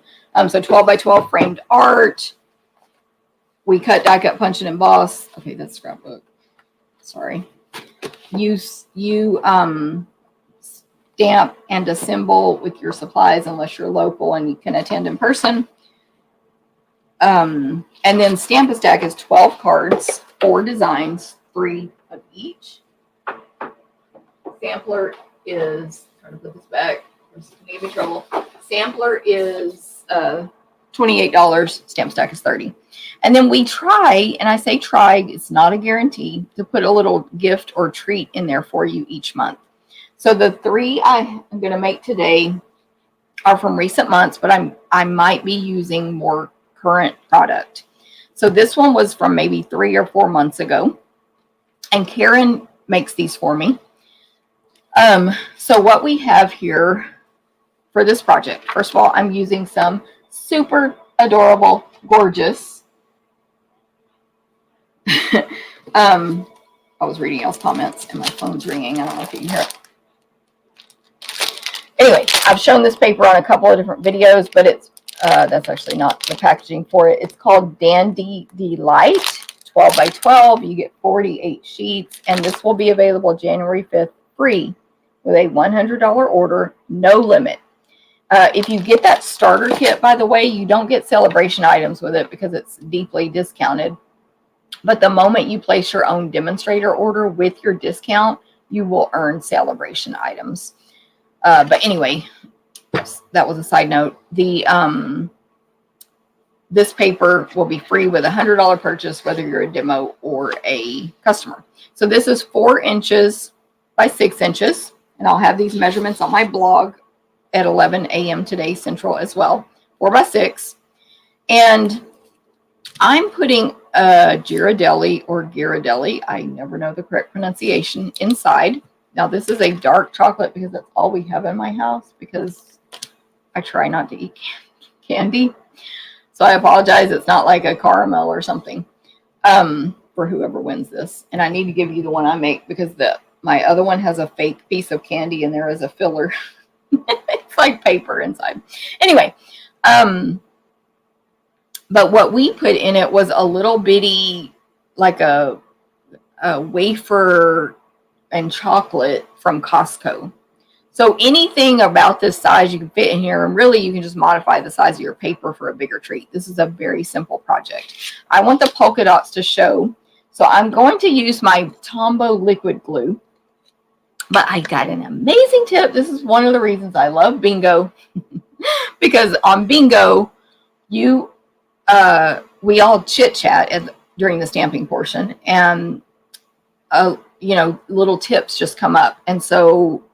So 12 by 12 framed art. We cut, die cut, punch, and emboss. Okay, that's scrapbook. Sorry. You stamp and assemble with your supplies unless you're local and you can attend in person. And then Stamp-A-Stack is 12 cards, 4 designs, 3 of each. Sampler is, trying to put this back, there's maybe trouble. Sampler is $28, Stamp-A-Stack is $30. And then we try, and I say try, it's not a guarantee, to put a little gift or treat in there for you each month. So the 3 I am going to make today are from recent months, but I might be using more current product. So this one was from maybe 3 or 4 months ago, and Karen makes these for me. So what we have here for this project, first of all, I'm using some super adorable, gorgeous. I was reading y'all's comments and my phone's ringing. I don't know if you can hear it. Anyway, I've shown this paper on a couple of different videos, but it's that's actually not the packaging for it. It's called Dandy Delight, 12 by 12. You get 48 sheets, and this will be available January 5th free with a $100 order, no limit. If you get that starter kit, by the way, you don't get celebration items with it because it's deeply discounted. But the moment you place your own demonstrator order with your discount, you will earn celebration items. But anyway, that was a side note. This paper will be free with a $100 purchase, whether you're a demo or a customer. So this is 4 inches by 6 inches. And I'll have these measurements on my blog at 11 a.m. today Central as well. 4 by 6. And I'm putting a Ghirardelli or Ghirardelli, I never know the correct pronunciation, inside. Now this is a dark chocolate because that's all we have in my house because I try not to eat candy. So I apologize. It's not like a caramel or something for whoever wins this. And I need to give you the one I make because my other one has a fake piece of candy and there is a filler. It's like paper inside. Anyway, but what we put in it was a little bitty, like a wafer and chocolate from Costco. So anything about this size you can fit in here, and really you can just modify the size of your paper for a bigger treat. This is a very simple project. I want the polka dots to show, so I'm going to use my Tombow liquid glue. But I got an amazing tip. This is one of the reasons I love bingo. Because on bingo, we all chit-chat during the stamping portion. And, you know, little tips just come up. And so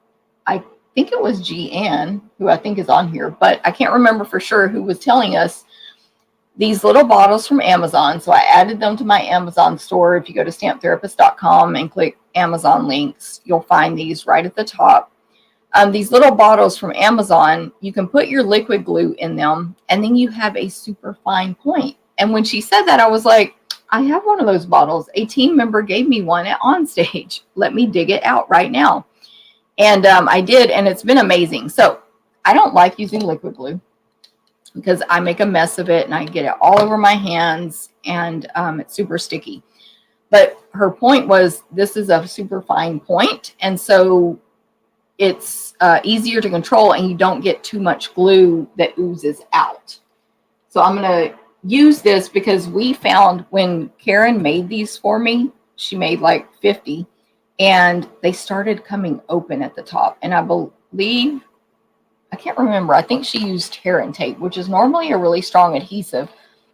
I think it was G-Ann, who I think is on here. But I can't remember for sure who was telling us these little bottles from Amazon. So I added them to my Amazon store. If you go to StampTherapist.com and click Amazon links, you'll find these right at the top. These little bottles from Amazon, you can put your liquid glue in them, and then you have a super fine point. And when she said that, I was like, I have one of those bottles. A team member gave me one at Onstage. Let me dig it out right now. And I did, and it's been amazing. So I don't like using liquid glue because I make a mess of it and I get it all over my hands, and it's super sticky. But her point was this is a super fine point, and so it's easier to control, and you don't get too much glue that oozes out. So I'm going to use this because we found when Karen made these for me, she made like 50, and they started coming open at the top. And I believe, I can't remember, I think she used tear and tape, which is normally a really strong adhesive.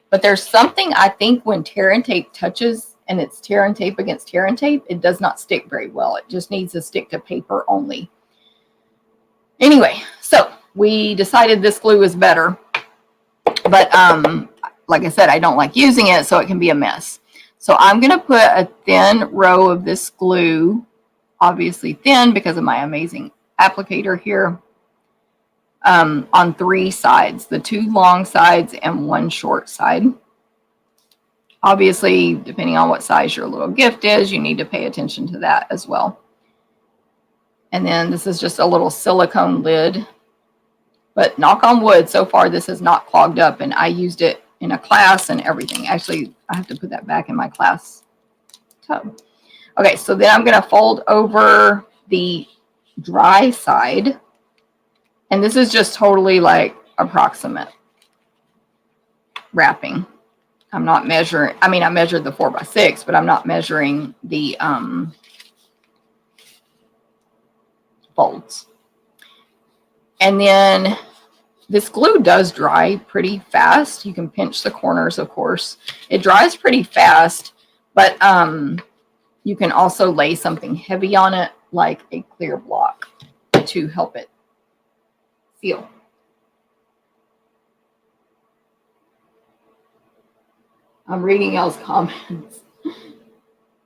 But there's something, I think, when tear and tape touches and it's tear and tape against tear and tape, it does not stick very well. It just needs to stick to paper only. Anyway, so we decided this glue is better. But like I said, I don't like using it, so it can be a mess. So I'm going to put a thin row of this glue, obviously thin because of my amazing applicator here, on 3 sides, the 2 long sides and 1 short side. Obviously, depending on what size your little gift is, you need to pay attention to that as well. And then this is just a little silicone lid. But knock on wood, so far this has not clogged up, and I used it in a class and everything. Actually, I have to put that back in my class tub. Okay, so then I'm going to fold over the dry side And this is just totally like approximate wrapping. I'm not measuring, I mean, I measured the 4x6, but I'm not measuring the folds. And then this glue does dry pretty fast. You can pinch the corners, of course. It dries pretty fast, but you can also lay something heavy on it, like a clear block, to help it seal. I'm reading y'all's comments.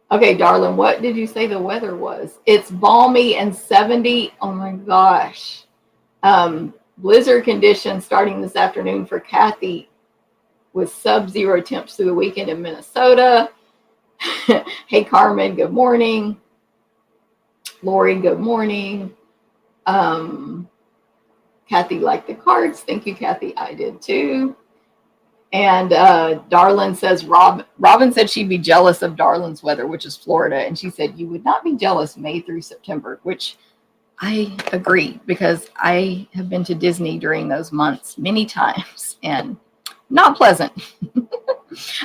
Okay, darling, what did you say the weather was? It's balmy and 70. Oh my gosh. Blizzard conditions starting this afternoon for Kathy with sub-zero temps through the weekend in Minnesota. Hey, Carmen, good morning. Lori, good morning. Kathy liked the cards. Thank you, Kathy. I did too. And Darlin says, Robin said she'd be jealous of Darlin's weather, which is Florida. And she said, you would not be jealous May through September, which I agree, because I have been to Disney during those months many times and not pleasant.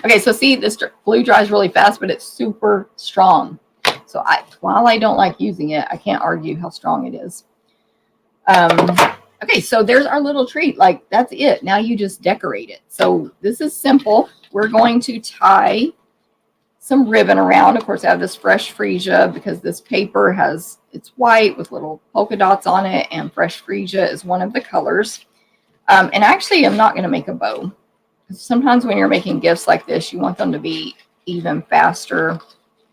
Okay, so see, this glue dries really fast, but it's super strong. So while I don't like using it, I can't argue how strong it is. Okay, so there's our little treat. Like, that's it. Now you just decorate it. So this is simple. We're going to tie some ribbon around. Of course, I have this fresh freesia because this paper it's white with little polka dots on it, and fresh freesia is one of the colors. And actually, I'm not going to make a bow. Sometimes when you're making gifts like this, you want them to be even faster,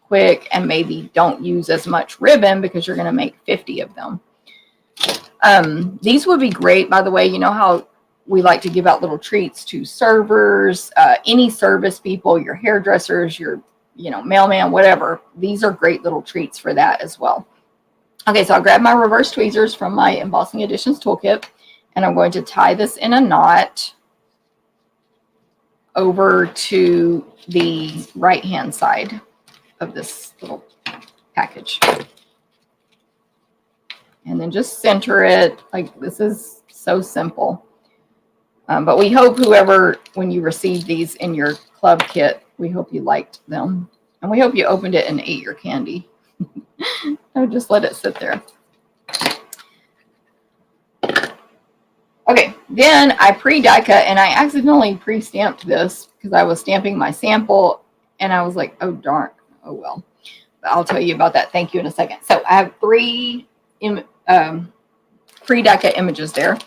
quick, and maybe don't use as much ribbon because you're going to make 50 of them. These would be great, by the way. You know how we like to give out little treats to servers, any service people, your hairdressers, your mailman, whatever. These are great little treats for that as well. Okay, so I'll grab my reverse tweezers from my Embossing Editions toolkit, and I'm going to tie this in a knot over to the right-hand side of this little package. And then just center it. Like, this is so simple. But we hope when you receive these in your club kit, we hope you liked them. And we hope you opened it and ate your candy. Or just let it sit there. Okay, then I die cut, and I accidentally pre-stamped this because I was stamping my sample, and I was like, oh darn, oh well. But I'll tell you about that. Thank you in a second. So I have three pre-die cut images there.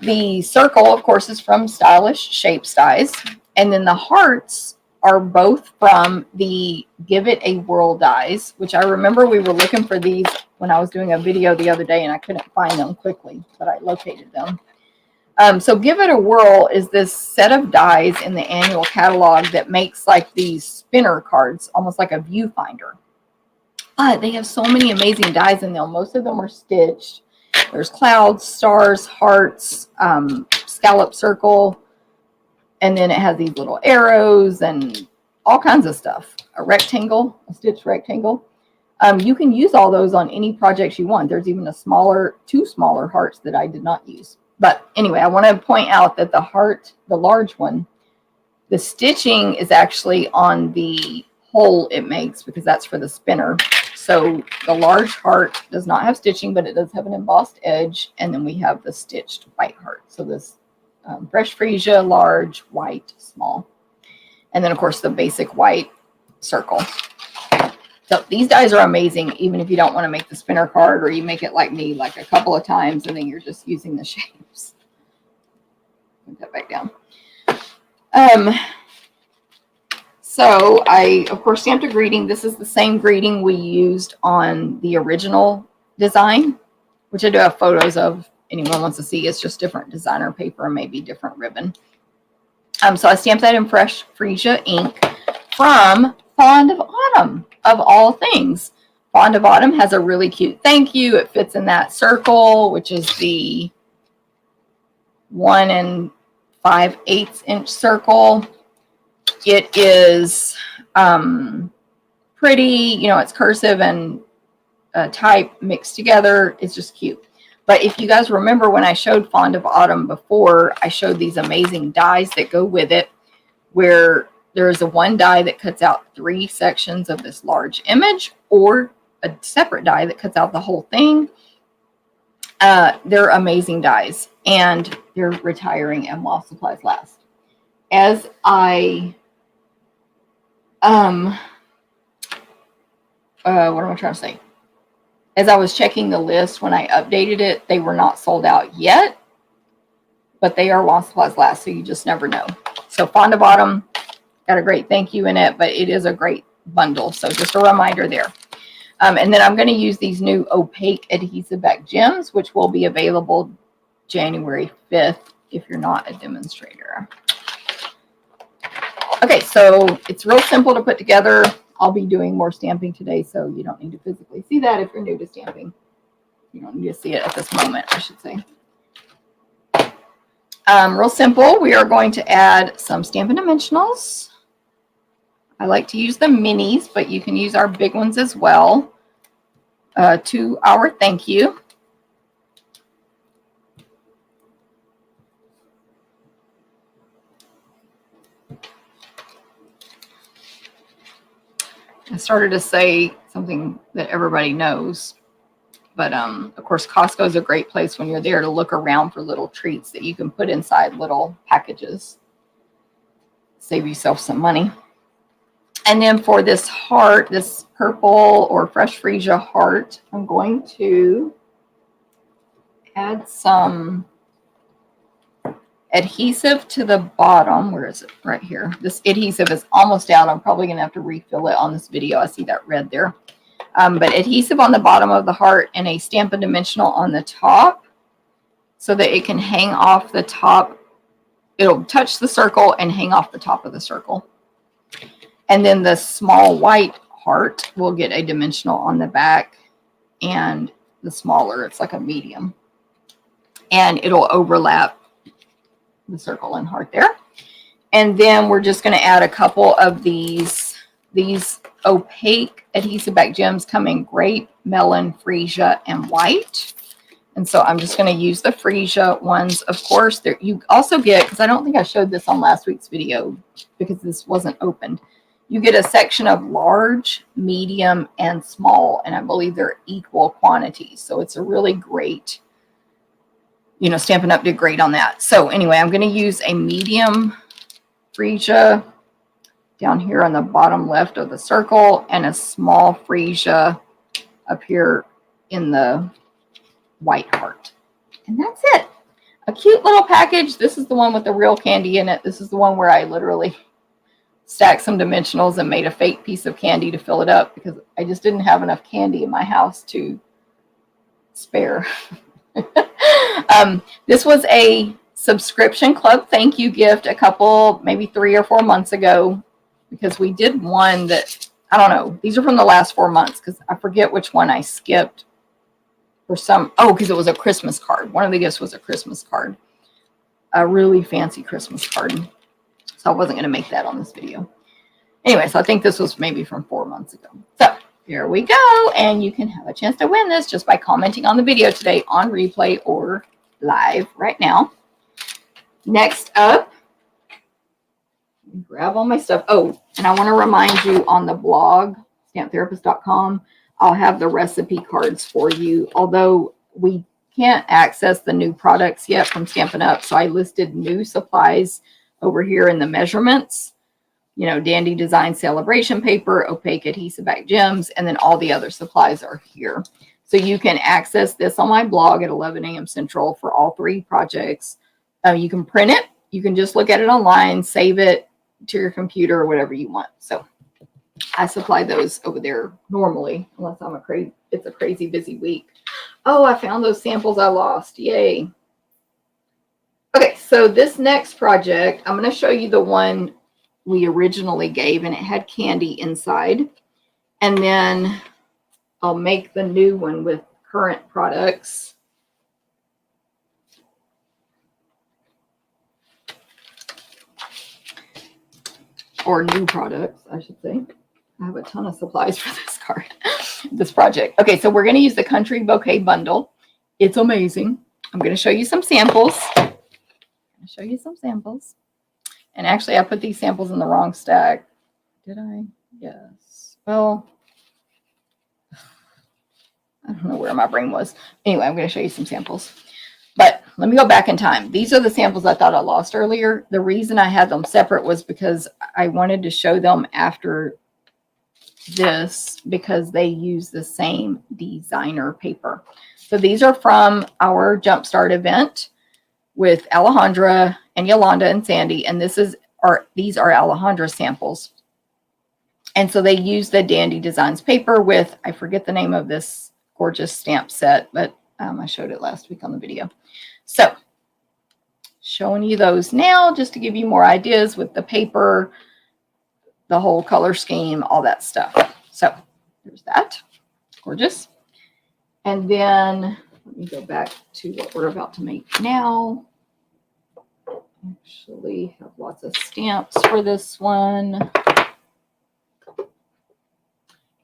The circle, of course, is from Stylish Shapes dies, and then the hearts are both from the Give It a Whirl dies, which I remember we were looking for these when I was doing a video the other day, and I couldn't find them quickly, but I located them. So Give It a Whirl is this set of dies in the annual catalog that makes like these spinner cards, almost like a viewfinder. But they have so many amazing dies in them. Most of them are stitched. There's clouds, stars, hearts, scallop circle, and then it has these little arrows and all kinds of stuff. A rectangle, a stitched rectangle. You can use all those on any projects you want. There's even two smaller hearts that I did not use. But anyway, I want to point out that the heart, the large one, the stitching is actually on the hole it makes because that's for the spinner. So the large heart does not have stitching, but it does have an embossed edge. And then we have the stitched white heart. So this fresh freesia, large, white, small. And then, of course, the basic white circle. So these dies are amazing, even if you don't want to make the spinner card, or you make it like me, like a couple of times, and then you're just using the shapes. Put that back down. So I, of course, stamped a greeting. This is the same greeting we used on the original design, which I do have photos of. Anyone wants to see. It's just different designer paper and maybe different ribbon. So I stamped that in fresh freesia ink from Fond of Autumn, of all things. Fond of Autumn has a really cute thank you. It fits in that circle, which is the 1 5/8 inch circle. It is pretty, it's cursive and type mixed together. It's just cute. But if you guys remember when I showed Fond of Autumn before, I showed these amazing dies that go with it, where there is a one die that cuts out 3 sections of this large image, or a separate die that cuts out the whole thing. They're amazing dies, and they're retiring and while supplies last. As I, what am I trying to say? As I was checking the list when I updated it, they were not sold out yet, but they are while supplies last, so you just never know. So Fond of Autumn got a great thank you in it, but it is a great bundle. So just a reminder there. And then I'm going to use these new opaque adhesive back gems, which will be available January 5th if you're not a demonstrator. Okay, so it's real simple to put together. I'll be doing more stamping today, so you don't need to physically see that if you're new to stamping. You don't need to see it at this moment, I should say. Real simple. We are going to add some Stampin' Dimensionals. I like to use the minis, but you can use our big ones as well. To our thank you. I started to say something that everybody knows, but of course Costco is a great place when you're there to look around for little treats that you can put inside little packages. Save yourself some money. And then for this heart, this purple or fresh freesia heart, I'm going to add some adhesive to the bottom. Where is it? Right here. This adhesive is almost out. I'm probably going to have to refill it on this video. I see that red there. But adhesive on the bottom of the heart and a Stampin' Dimensional on the top so that it can hang off the top. It'll touch the circle and hang off the top of the circle. And then the small white heart will get a dimensional on the back, and the smaller, it's like a medium. And it'll overlap the circle and heart there. And then we're just going to add a couple of these opaque adhesive back gems come in grape, melon, freesia, and white. And so I'm just going to use the freesia ones. Of course, there you also get, because I don't think I showed this on last week's video because this wasn't opened. You get a section of large, medium, and small, and I believe they're equal quantities. So it's a really great, you know, Stampin' Up! Did great on that. So anyway, I'm going to use a medium freesia down here on the bottom left of the circle and a small freesia up here in the white heart. And that's it. A cute little package. This is the one with the real candy in it. This is the one where I literally stacked some dimensionals and made a fake piece of candy to fill it up because I just didn't have enough candy in my house to spare. This was a subscription club thank you gift a couple, maybe 3 or 4 months ago, because we did one that, I don't know, these are from the last 4 months because I forget which one I skipped for some, because it was a Christmas card. One of the gifts was a Christmas card, a really fancy Christmas card. So I wasn't going to make that on this video. Anyway, so I think this was maybe from 4 months ago. So here we go. And you can have a chance to win this just by commenting on the video today on replay or live right now. Next up, grab all my stuff. Oh, and I want to remind you on the blog, StampTherapist.com, I'll have the recipe cards for you. Although we can't access the new products yet from Stampin' Up, so I listed new supplies over here in the measurements. You know, Dandy Design Celebration Paper, opaque adhesive back gems, and then all the other supplies are here. So you can access this on my blog at 11 a.m. Central for all 3 projects. You can print it. You can just look at it online, save it to your computer or whatever you want. So I supply those over there normally, unless it's a crazy busy week. Oh, I found those samples I lost. Yay. Okay, so this next project, I'm going to show you the one we originally gave, and it had candy inside. And then I'll make the new one with current products. Or new products, I should say. I have a ton of supplies for this card, this project. Okay, so we're going to use the Country Bouquet Bundle. It's amazing. I'm going to show you some samples. And actually, I put these samples in the wrong stack. Did I? Yes. Well, I don't know where my brain was. Anyway, I'm going to show you some samples. But let me go back in time. These are the samples I thought I lost earlier. The reason I had them separate was because I wanted to show them after this because they use the same designer paper. So these are from our Jumpstart event with Alejandra and Yolanda and Sandy. And these are Alejandra samples. And so they use the Dandy Designs paper with, I forget the name of this gorgeous stamp set, but I showed it last week on the video. So showing you those now just to give you more ideas with the paper, the whole color scheme, all that stuff. So there's that. Gorgeous. And then let me go back to what we're about to make now. Actually have lots of stamps for this one.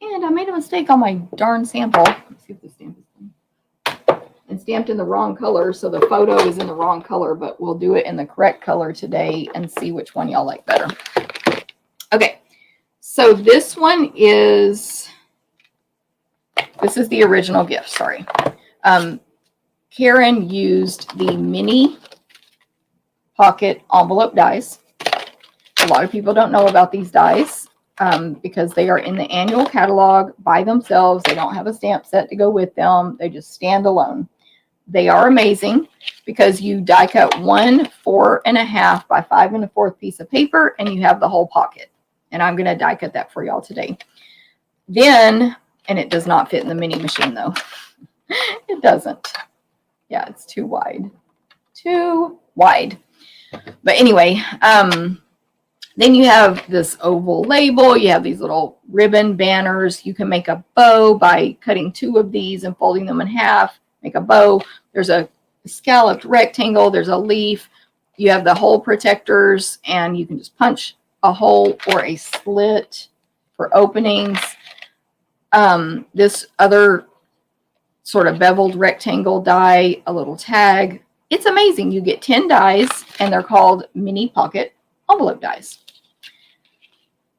And I made a mistake on my darn sample. Let's see if the stamp is done. And stamped in the wrong color, so the photo is in the wrong color, but we'll do it in the correct color today and see which one y'all like better. Okay, so this one is, this is the original gift, sorry. Karen used the mini pocket envelope dies. A lot of people don't know about these dies because they are in the annual catalog by themselves. They don't have a stamp set to go with them. They just stand alone. They are amazing because you die cut 1 4.5 by 5 1/4 piece of paper and you have the whole pocket. And I'm going to die cut that for y'all today. Then, and it does not fit in the mini machine though. It doesn't. Yeah, it's too wide. Too wide. But anyway, then you have this oval label. You have these little ribbon banners. You can make a bow by cutting 2 of these and folding them in half. Make a bow. There's a scalloped rectangle. There's a leaf. You have the hole protectors, and you can just punch a hole or a slit for openings. This other sort of beveled rectangle die, a little tag. It's amazing. You get 10 dies, and they're called mini pocket envelope dies.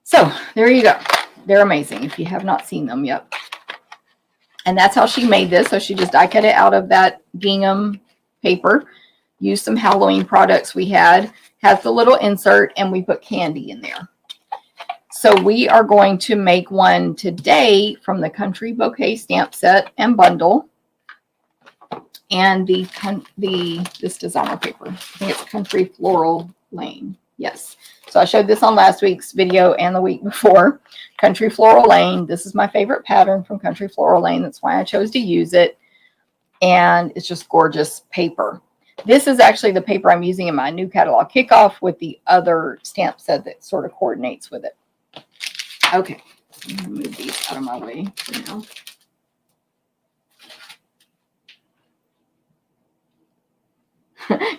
So there you go. They're amazing if you have not seen them yet. And that's how she made this. So she just die cut it out of that gingham paper. Used some Halloween products we had. Has the little insert, and we put candy in there. So we are going to make one today from the Country Bouquet stamp set and bundle. And this designer paper. I think it's Country Floral Lane. Yes. So I showed this on last week's video and the week before. Country Floral Lane. This is my favorite pattern from Country Floral Lane. That's why I chose to use it. And it's just gorgeous paper. This is actually the paper I'm using in my new catalog kickoff with the other stamp set that sort of coordinates with it. Okay. I'm going to move these out of my way for now.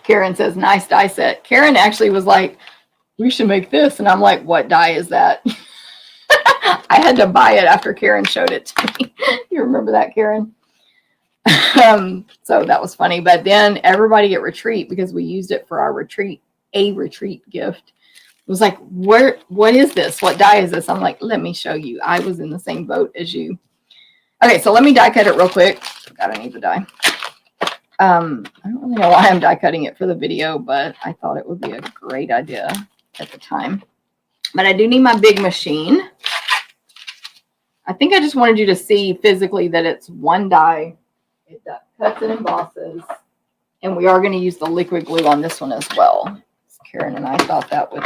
Karen says, nice die set. Karen actually was like, we should make this. And I'm like, what die is that? I had to buy it after Karen showed it to me. You remember that, Karen? So that was funny. But then everybody at retreat, because we used it for our retreat gift, was like, what is this? What die is this? I'm like, let me show you. I was in the same boat as you. Okay, so let me die cut it real quick. God, I need the die. I don't really know why I'm die cutting it for the video, but I thought it would be a great idea at the time. But I do need my big machine. I think I just wanted you to see physically that it's one die. It cuts and embosses. And we are going to use the liquid glue on this one as well. Karen and I thought that would,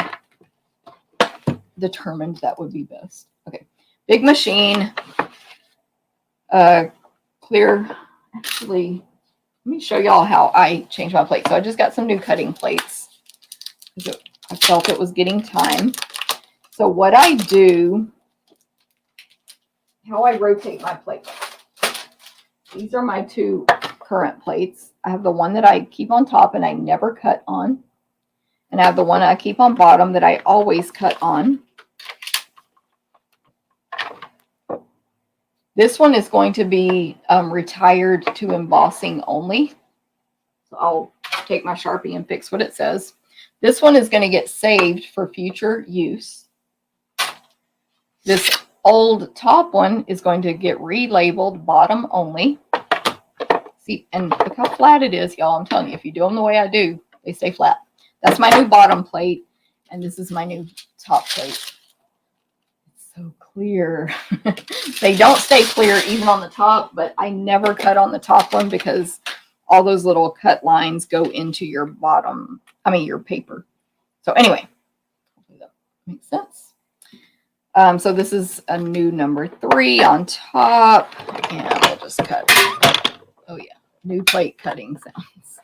determined that would be best. Okay, big machine. Clear, actually, let me show y'all how I change my plate. So I just got some new cutting plates. I felt it was getting time. So what I do, how I rotate my plate. These are my 2 current plates. I have the one that I keep on top and I never cut on. And I have the one I keep on bottom that I always cut on. This one is going to be retired to embossing only. So I'll take my Sharpie and fix what it says. This one is going to get saved for future use. This old top one is going to get relabeled bottom only. See, and look how flat it is, y'all. I'm telling you, if you do them the way I do, they stay flat. That's my new bottom plate, and this is my new top plate. It's so clear. They don't stay clear even on the top, but I never cut on the top one because all those little cut lines go into your bottom, your paper. So anyway, hopefully that makes sense. So this is a new number 3 on top, and we'll just cut. Oh yeah, new plate cutting sounds.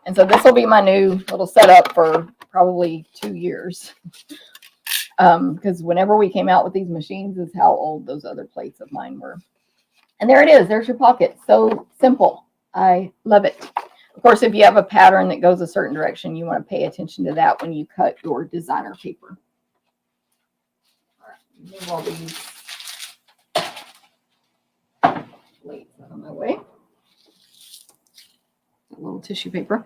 And so this will be my new little setup for probably 2 years. Because whenever we came out with these machines is how old those other plates of mine were. And there it is. There's your pocket. So simple. I love it. Of course, if you have a pattern that goes a certain direction, you want to pay attention to that when you cut your designer paper. All right, move all these plates out of my way. A little tissue paper.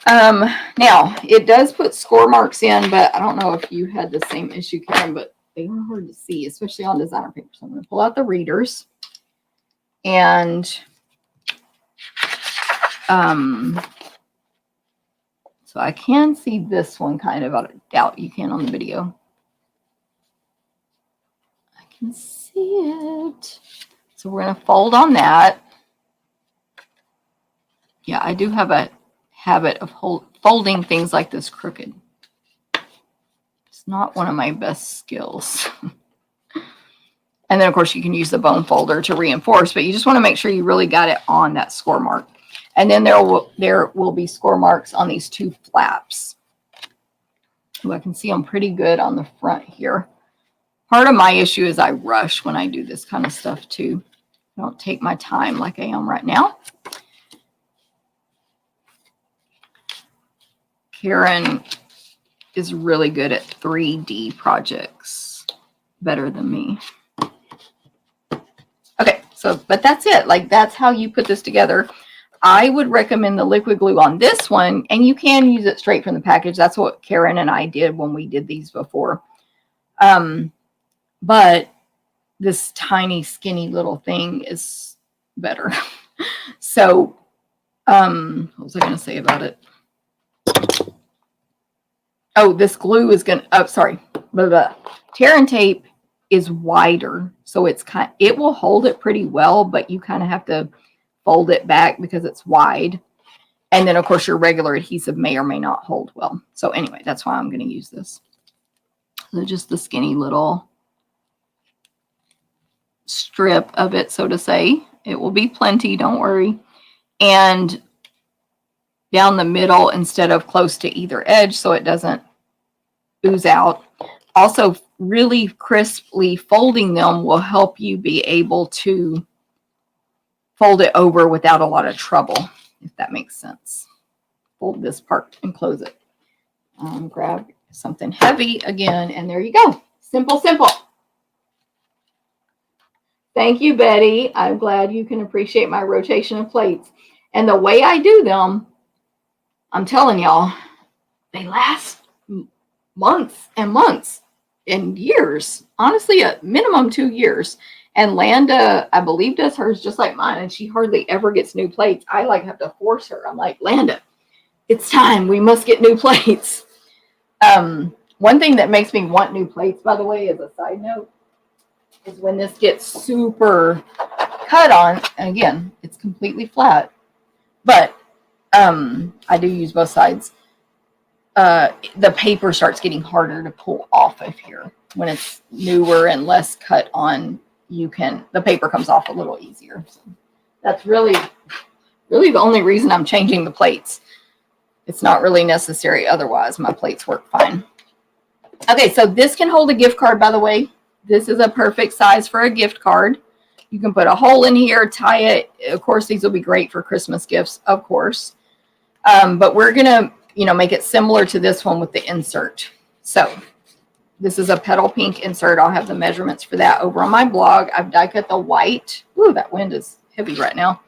Now, it does put score marks in, but I don't know if you had the same issue, Karen, but they are hard to see, especially on designer paper. So I'm going to pull out the readers. And so I can see this one kind of. I doubt you can on the video. I can see it. So we're going to fold on that. Yeah, I do have a habit of folding things like this crooked. It's not one of my best skills. And then, of course, you can use the bone folder to reinforce, but you just want to make sure you really got it on that score mark. And then there will be score marks on these 2 flaps. Ooh, I can see them pretty good on the front here. Part of my issue is I rush when I do this kind of stuff, too. I don't take my time like I am right now. Karen is really good at 3D projects, better than me. Okay, so, but that's it. Like, that's how you put this together. I would recommend the liquid glue on this one, and you can use it straight from the package. That's what Karen and I did when we did these before. But this tiny, skinny little thing is better. So, what was I going to say about it? Oh, this glue is going to, oh, sorry. Tear and tape is wider, so it will hold it pretty well, but you kind of have to fold it back because it's wide. And then, of course, your regular adhesive may or may not hold well. So anyway, that's why I'm going to use this. So just the skinny little strip of it, so to say. It will be plenty, don't worry. And down the middle instead of close to either edge so it doesn't ooze out. Also, really crisply folding them will help you be able to fold it over without a lot of trouble, if that makes sense. Fold this part and close it. Grab something heavy again, and there you go. Simple, simple. Thank you, Betty. I'm glad you can appreciate my rotation of plates. And the way I do them, I'm telling y'all, they last months and months and years. Honestly, a minimum 2 years. And Landa, I believe, does hers just like mine, and she hardly ever gets new plates. I have to force her. I'm like, Landa, it's time. We must get new plates. One thing that makes me want new plates, by the way, as a side note, is when this gets super cut on. And again, it's completely flat, but I do use both sides. The paper starts getting harder to pull off of here. When it's newer and less cut on, the paper comes off a little easier. So that's really the only reason I'm changing the plates. It's not really necessary. Otherwise, my plates work fine. Okay, so this can hold a gift card, by the way. This is a perfect size for a gift card. You can put a hole in here, tie it. Of course, these will be great for Christmas gifts, of course. But we're going to, make it similar to this one with the insert. So This is a petal pink insert. I'll have the measurements for that over on my blog. I've die cut the white. Ooh, that wind is heavy right now.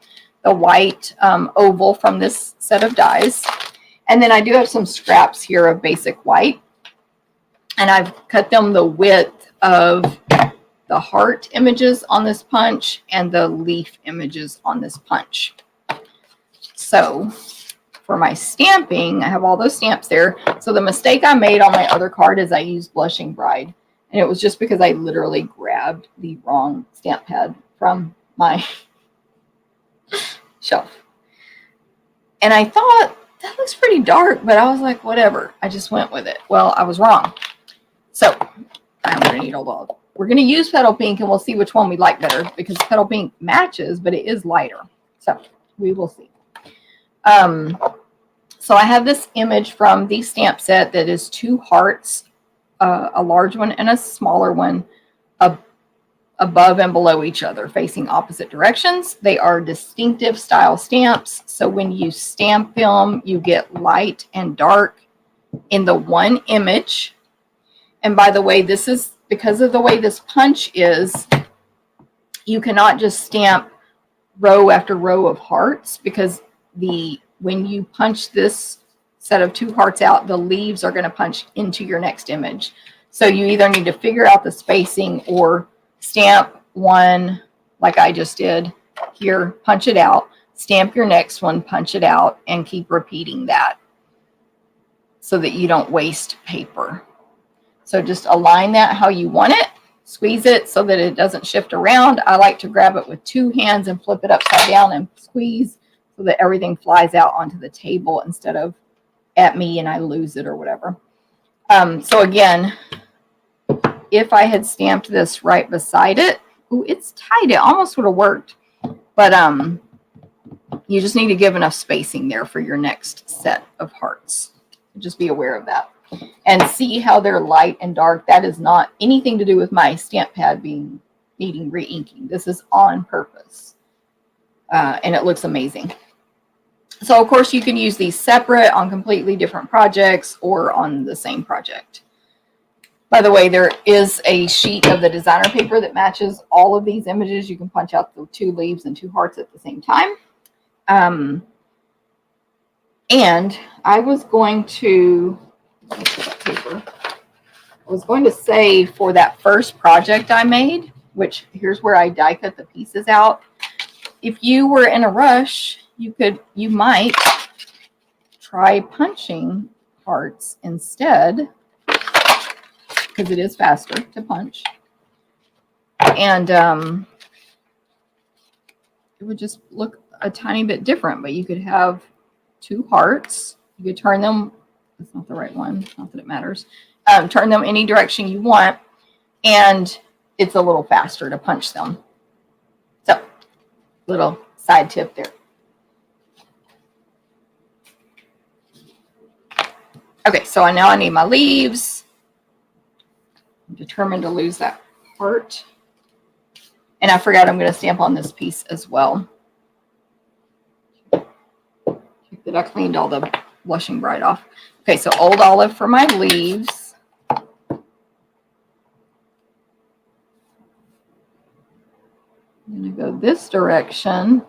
The white oval from this set of dies. And then I do have some scraps here of basic white. And I've cut them the width of the heart images on this punch and the leaf images on this punch. So for my stamping, I have all those stamps there. So the mistake I made on my other card is I used Blushing Bride. And it was just because I literally grabbed the wrong stamp pad from my shelf. And I thought, that looks pretty dark, but I was like, whatever. I just went with it. Well, I was wrong. So I'm going to need all the, we're going to use Petal Pink and we'll see which one we like better because Petal Pink matches, but it is lighter. So we will see. So I have this image from the stamp set that is 2 hearts, a large one and a smaller one above and below each other, facing opposite directions. They are distinctive style stamps. So when you stamp them, you get light and dark in the one image. And by the way, this is because of the way this punch is, you cannot just stamp row after row of hearts because when you punch this set of 2 hearts out, the leaves are going to punch into your next image. So you either need to figure out the spacing or stamp one like I just did here, punch it out, stamp your next one, punch it out, and keep repeating that so that you don't waste paper. So just align that how you want it, squeeze it so that it doesn't shift around. I like to grab it with 2 hands and flip it upside down and squeeze so that everything flies out onto the table instead of at me and I lose it or whatever. So again, if I had stamped this right beside it, ooh, it's tight. It almost would have worked. But you just need to give enough spacing there for your next set of hearts. Just be aware of that. And see how they're light and dark. That is not anything to do with my stamp pad needing re-inking. This is on purpose. And it looks amazing. So, of course, you can use these separate on completely different projects or on the same project. By the way, there is a sheet of the designer paper that matches all of these images. You can punch out the 2 leaves and 2 hearts at the same time. And I was going to, say for that first project I made, which here's where I die cut the pieces out. If you were in a rush, you might try punching hearts instead, because it is faster to punch. And it would just look a tiny bit different, but you could have 2 hearts. You could turn them, that's not the right one, not that it matters. Turn them any direction you want, and it's a little faster to punch them. So, little side tip there. Okay, so now I need my leaves. I'm determined to lose that heart. And I forgot I'm going to stamp on this piece as well. Check that I cleaned all the Blushing Bride off. Okay, so Old Olive for my leaves. I'm going to go this direction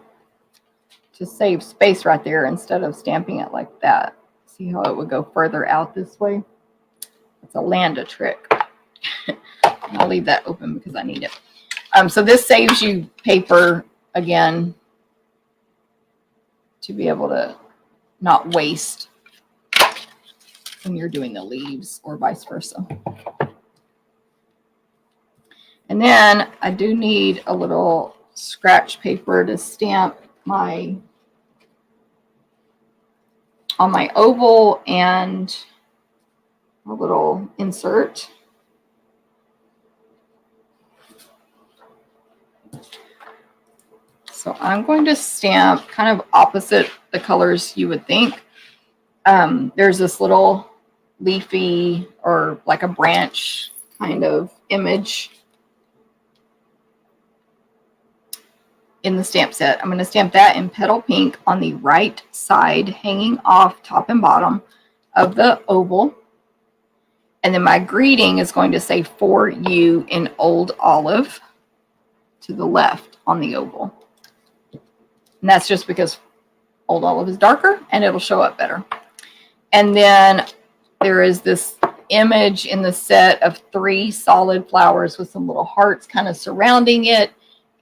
to save space right there instead of stamping it like that. See how it would go further out this way? It's a Landa trick. I'll leave that open because I need it. So this saves you paper again to be able to not waste when you're doing the leaves or vice versa. And then I do need a little scratch paper to stamp on my oval and a little insert. So I'm going to stamp kind of opposite the colors you would think. There's this little leafy or like a branch kind of image in the stamp set. I'm going to stamp that in Petal Pink on the right side, hanging off top and bottom of the oval. And then my greeting is going to say "For You" in old olive to the left on the oval. And that's just because old olive is darker and it'll show up better. And then there is this image in the set of 3 solid flowers with some little hearts kind of surrounding it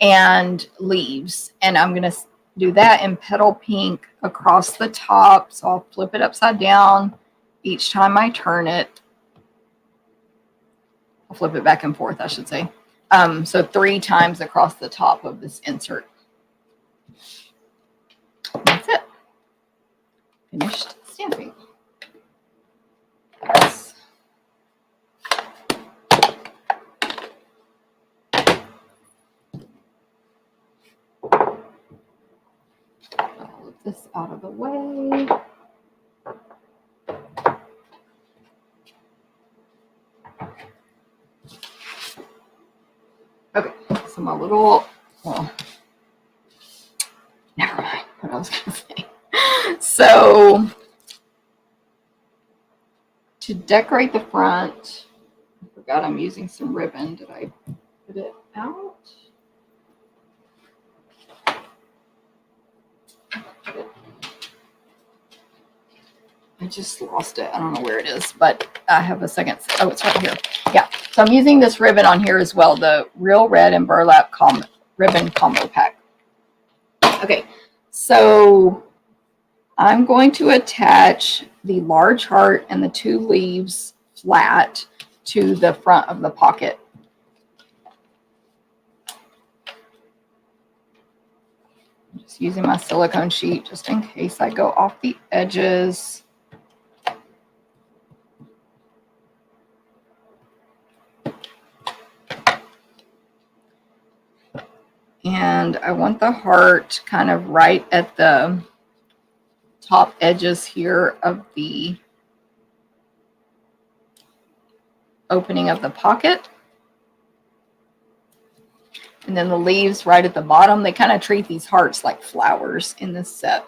and leaves. And I'm going to do that in petal pink across the top. So I'll flip it upside down each time I turn it. I'll flip it back and forth, I should say. So 3 times across the top of this insert. That's it. Finished stamping. Yes. I'll move this out of the way. Okay, so my little, well, never mind what I was going to say. So, to decorate the front, I forgot I'm using some ribbon. Did I put it out? I just lost it. I don't know where it is, but I have a second. Oh, it's right here. Yeah. So I'm using this ribbon on here as well, the Real Red and Burlap ribbon combo pack. Okay. So I'm going to attach the large heart and the 2 leaves flat to the front of the pocket. I'm just using my silicone sheet just in case I go off the edges. And I want the heart kind of right at the top edges here of the opening of the pocket. And then the leaves right at the bottom. They kind of treat these hearts like flowers in this set.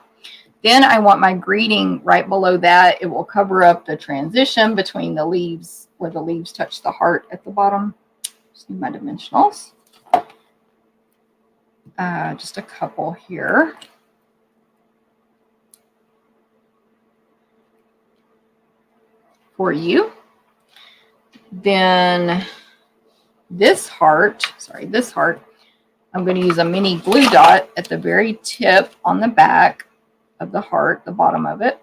Then I want my greeting right below that. It will cover up the transition between the leaves, where the leaves touch the heart at the bottom. Just need my dimensionals. Just a couple here. For you. Then this heart, I'm going to use a mini glue dot at the very tip on the back of the heart, the bottom of it.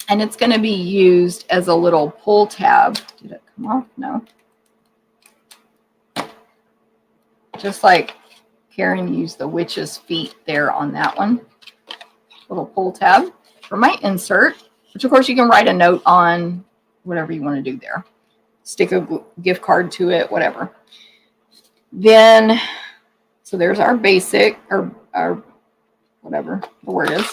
And it's going to be used as a little pull tab. Did it come off? No. Just like Karen used the witch's feet there on that one. Little pull tab for my insert, which of course you can write a note on, whatever you want to do there. Stick a gift card to it, whatever. Then, so there's our basic, or our, whatever the word is.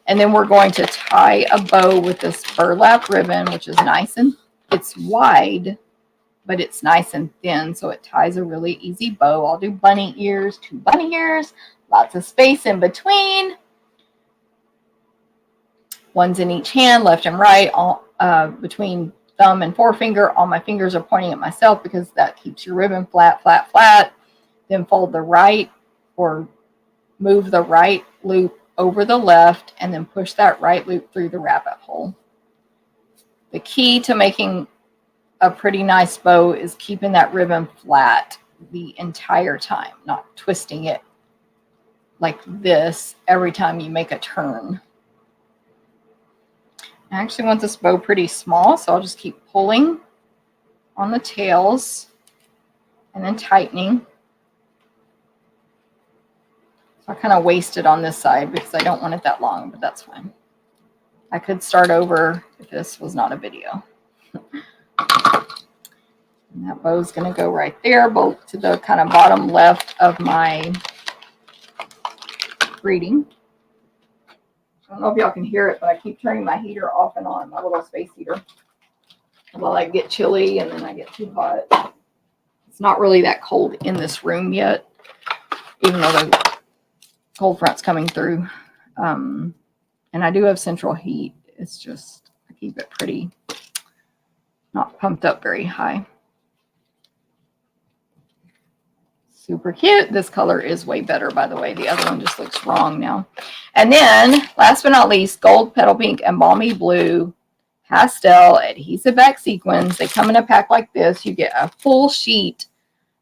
And then we're going to tie a bow with this burlap ribbon, which is nice and, it's wide, but it's nice and thin, so it ties a really easy bow. I'll do bunny ears, 2 bunny ears, lots of space in between. One's in each hand, left and right, all, between thumb and forefinger. All my fingers are pointing at myself because that keeps your ribbon flat, flat, flat. Then fold the right, or move the right loop over the left, and then push that right loop through the rabbit hole. The key to making a pretty nice bow is keeping that ribbon flat the entire time, not twisting it like this every time you make a turn. I actually want this bow pretty small, so I'll just keep pulling on the tails and then tightening. So I kind of wasted on this side because I don't want it that long, but that's fine. I could start over if this was not a video. And that bow is going to go right there, both to the kind of bottom left of my greeting. I don't know if y'all can hear it, but I keep turning my heater off and on, my little space heater. While I get chilly and then I get too hot. It's not really that cold in this room yet, even though the cold front's coming through. And I do have central heat. It's just, I keep it pretty Not pumped up very high. Super cute. This color is way better, by the way. The other one just looks wrong now. And then, last but not least, gold, petal pink, and balmy blue pastel adhesive back sequins. They come in a pack like this. You get a full sheet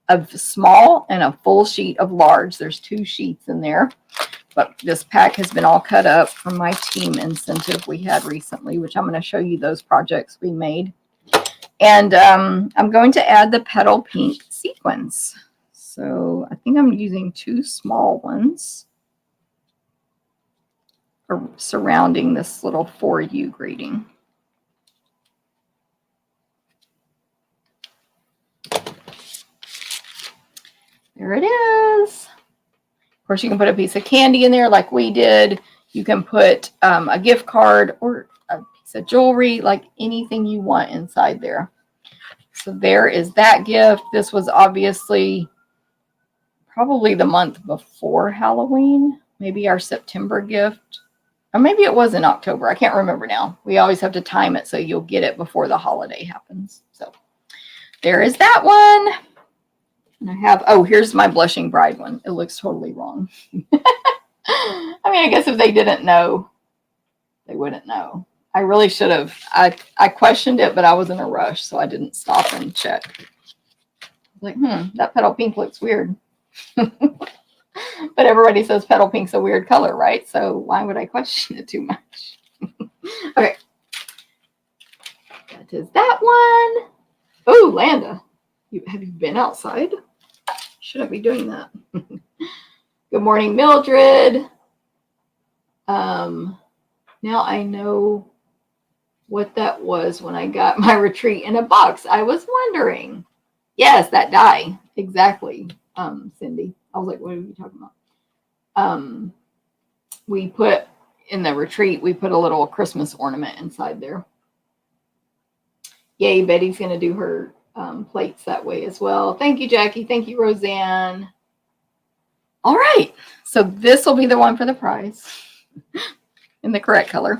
of small and a full sheet of large. There's 2 sheets in there. But this pack has been all cut up from my team incentive we had recently, which I'm going to show you those projects we made. And I'm going to add the petal pink sequins. So I think I'm using 2 small ones surrounding this little For You greeting. There it is. Of course, you can put a piece of candy in there like we did. You can put a gift card or a piece of jewelry, like anything you want inside there. So there is that gift. This was obviously probably the month before Halloween, maybe our September gift, or maybe it was in October. I can't remember now. We always have to time it so you'll get it before the holiday happens. So there is that one. And I have, oh, here's my blushing bride one. It looks totally wrong. I mean, I guess if they didn't know, they wouldn't know. I really should have. I questioned it, but I was in a rush, so I didn't stop and check. Like, that petal pink looks weird. But everybody says petal pink's a weird color, right? So why would I question it too much? Okay. That is that one. Oh, Landa. Have you been outside? Shouldn't be doing that. Good morning, Mildred. Now I know what that was when I got my retreat in a box. I was wondering. Yes, that die. Exactly, Cindy. I was like, what are you talking about? We put in the retreat, we put a little Christmas ornament inside there. Yay, Betty's going to do her plates that way as well. Thank you, Jackie. Thank you, Roseanne. All right. So this will be the one for the prize in the correct color.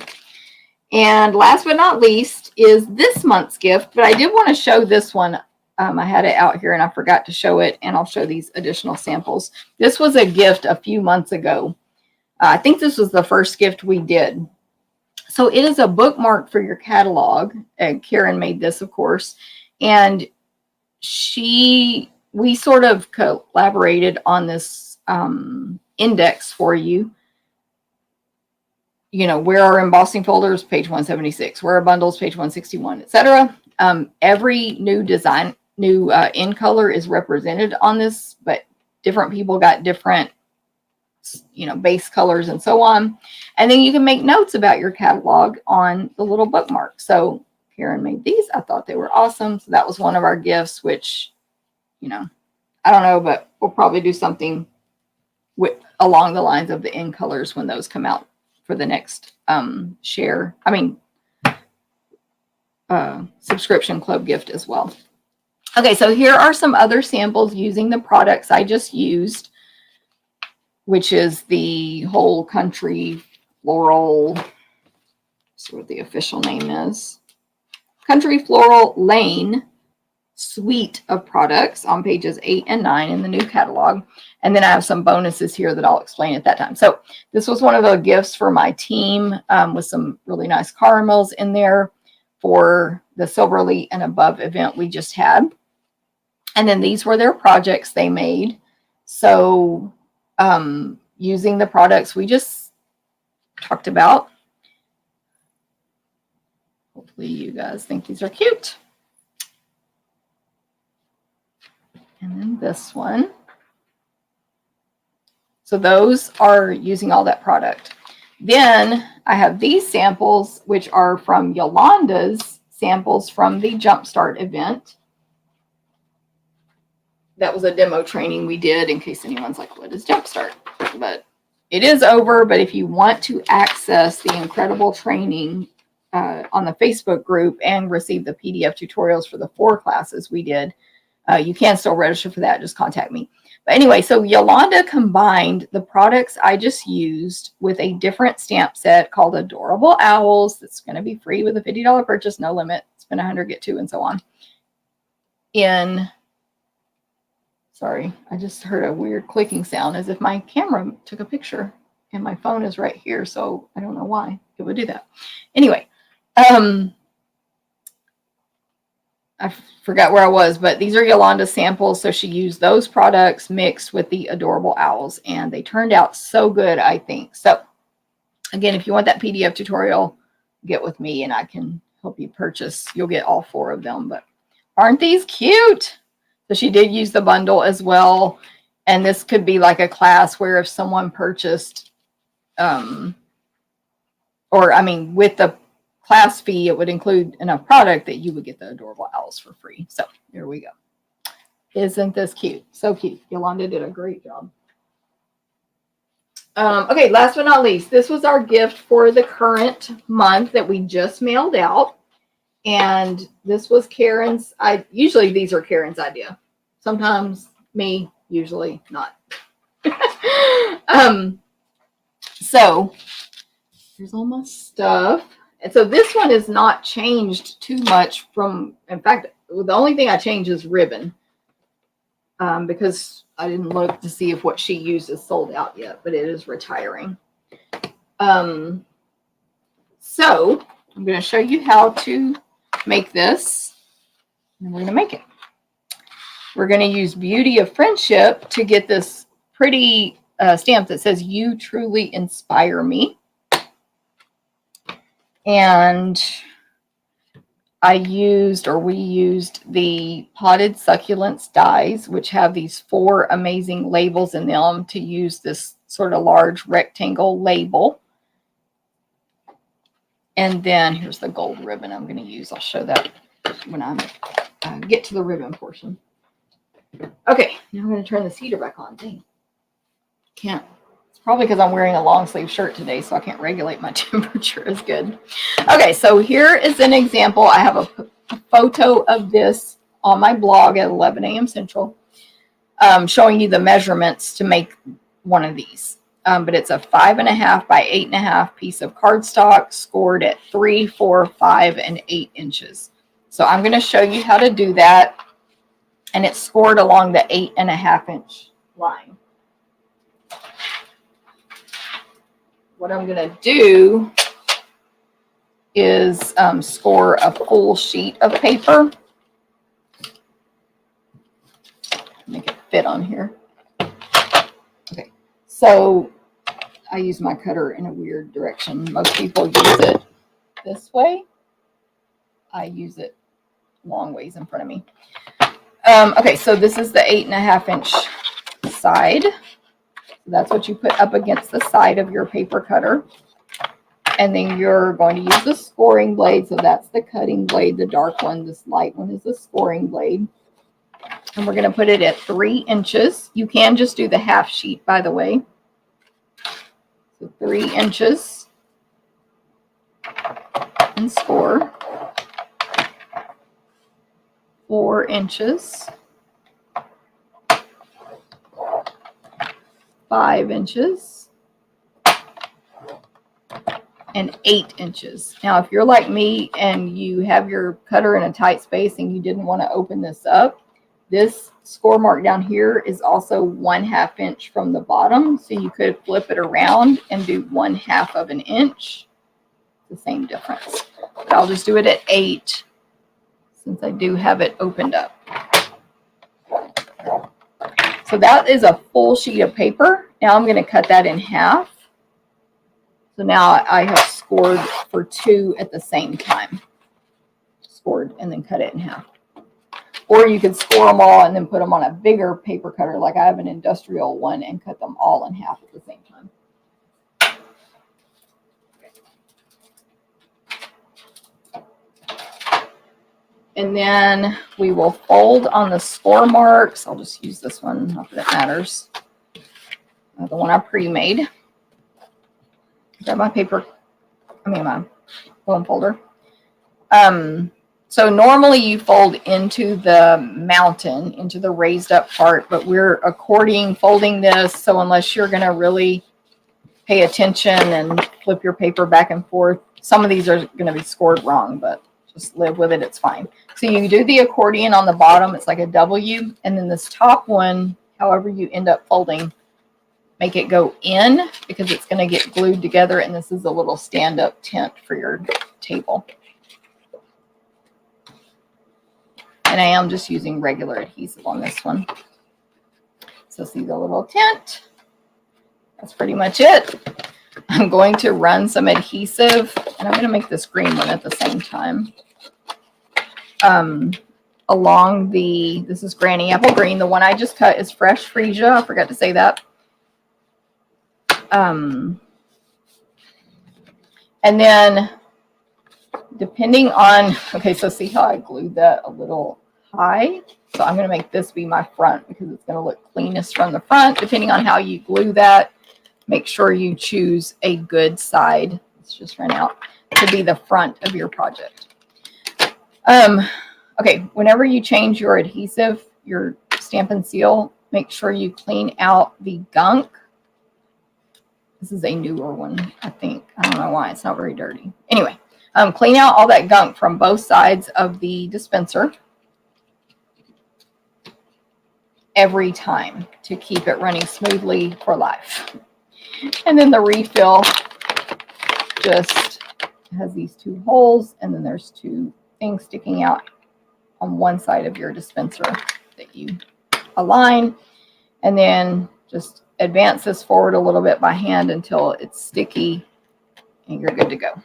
And last but not least is this month's gift. But I did want to show this one. I had it out here and I forgot to show it. And I'll show these additional samples. This was a gift a few months ago. I think this was the first gift we did. So it is a bookmark for your catalog. And Karen made this, of course. And we sort of collaborated on this index for you. You know, where are embossing folders, page 176, where are bundles, page 161, etc. Every new design, new in color is represented on this, but different people got different, you know, base colors and so on. And then you can make notes about your catalog on the little bookmark. So Karen made these. I thought they were awesome. So that was one of our gifts, which, you know, I don't know, but we'll probably do something along the lines of the in colors when those come out for the next subscription club gift as well. Okay, so here are some other samples using the products I just used, which is the Whole Country Floral, see what the official name is, Country Floral Lane suite of products on pages 8 and 9 in the new catalog. And then I have some bonuses here that I'll explain at that time. So this was one of the gifts for my team with some really nice caramels in there for the Silver Elite and Above event we just had. And then these were their projects they made. So using the products we just talked about. Hopefully you guys think these are cute. And then this one. So those are using all that product. Then I have these samples, which are from Yolanda's samples from the Jumpstart event. That was a demo training we did in case anyone's like, what is Jumpstart? But it is over. But if you want to access the incredible training on the Facebook group and receive the PDF tutorials for the 4 classes we did, you can still register for that. Just contact me. But anyway, so Yolanda combined the products I just used with a different stamp set called Adorable Owls. That's going to be free with a $50 purchase, no limit. It's spend 100, get 2, and so on. Sorry, I just heard a weird clicking sound as if my camera took a picture, and my phone is right here, so I don't know why it would do that. Anyway, I forgot where I was, but these are Yolanda's samples. So she used those products mixed with the adorable owls, and they turned out so good, I think. So again, if you want that PDF tutorial, get with me and I can help you purchase. You'll get all 4 of them, but aren't these cute? So she did use the bundle as well. And this could be like a class where if someone purchased, with the class fee, it would include enough product that you would get the adorable owls for free. So there we go. Isn't this cute? So cute. Yolanda did a great job. Okay, last but not least, this was our gift for the current month that we just mailed out. And this was Karen's. Usually these are Karen's idea. Sometimes me, usually not. So here's all my stuff. And so this one is not changed too much from, in fact, the only thing I changed is ribbon. Because I didn't look to see if what she used is sold out yet, but it is retiring. So I'm going to show you how to make this, and we're going to make it. We're going to use Beauty of Friendship to get this pretty stamp that says, "You truly inspire me." And we used the Potted Succulents dies, which have these 4 amazing labels in them, to use this sort of large rectangle label. And then here's the gold ribbon I'm going to use. I'll show that when I get to the ribbon portion. Okay, now I'm going to turn the cedar back on. Dang. Can't. It's probably because I'm wearing a long sleeve shirt today, so I can't regulate my temperature as good. Okay, so here is an example. I have a photo of this on my blog at 11 a.m. Central, showing you the measurements to make one of these. But it's a 5.5 by 8.5 piece of cardstock scored at 3, 4, 5, and 8 inches. So I'm going to show you how to do that. And it's scored along the 8.5 inch line. What I'm going to do is score a full sheet of paper. Make it fit on here. Okay, so I use my cutter in a weird direction. Most people use it this way. I use it long ways in front of me. Okay, so this is the 8.5 inch side. That's what you put up against the side of your paper cutter. And then you're going to use the scoring blade. So that's the cutting blade, the dark one. This light one is the scoring blade. And we're going to put it at 3 inches. You can just do the half sheet, by the way. So 3 inches. And score. 4 inches. 5 inches. And 8 inches. Now, if you're like me and you have your cutter in a tight space and you didn't want to open this up, this score mark down here is also 1/2 inch from the bottom. So you could flip it around and do 1/2 of an inch. The same difference. But I'll just do it at 8 since I do have it opened up. So that is a full sheet of paper. Now I'm going to cut that in half. So now I have scored for 2 at the same time. Scored and then cut it in half. Or you could score them all and then put them on a bigger paper cutter, like I have an industrial one, and cut them all in half at the same time. And then we will fold on the score marks. I'll just use this one, not that it matters. The one I pre-made. Grab my paper, my foam folder. So normally you fold into the mountain, into the raised up part, but we're folding this. So unless you're going to really pay attention and flip your paper back and forth, some of these are going to be scored wrong, but just live with it. It's fine. So you do the accordion on the bottom. It's like a W. And then this top one, however you end up folding, make it go in because it's going to get glued together. And this is a little stand-up tent for your table. And I am just using regular adhesive on this one. So see the little tent? That's pretty much it. I'm going to run some adhesive, and I'm going to make this green one at the same time. Along the, this is Granny Apple Green. The one I just cut is Fresh Freesia. I forgot to say that. And then depending on, okay, so see how I glued that a little high? So I'm going to make this be my front because it's going to look cleanest from the front. Depending on how you glue that, make sure you choose a good side. Let's just run out to be the front of your project. Okay, whenever you change your adhesive, your Stampin' Seal, make sure you clean out the gunk. This is a newer one, I think. I don't know why. It's not very dirty. Anyway, clean out all that gunk from both sides of the dispenser every time to keep it running smoothly for life. And then the refill just has these two holes, and then there's two things sticking out on one side of your dispenser that you align, and then just advance this forward a little bit by hand until it's sticky and you're good to go.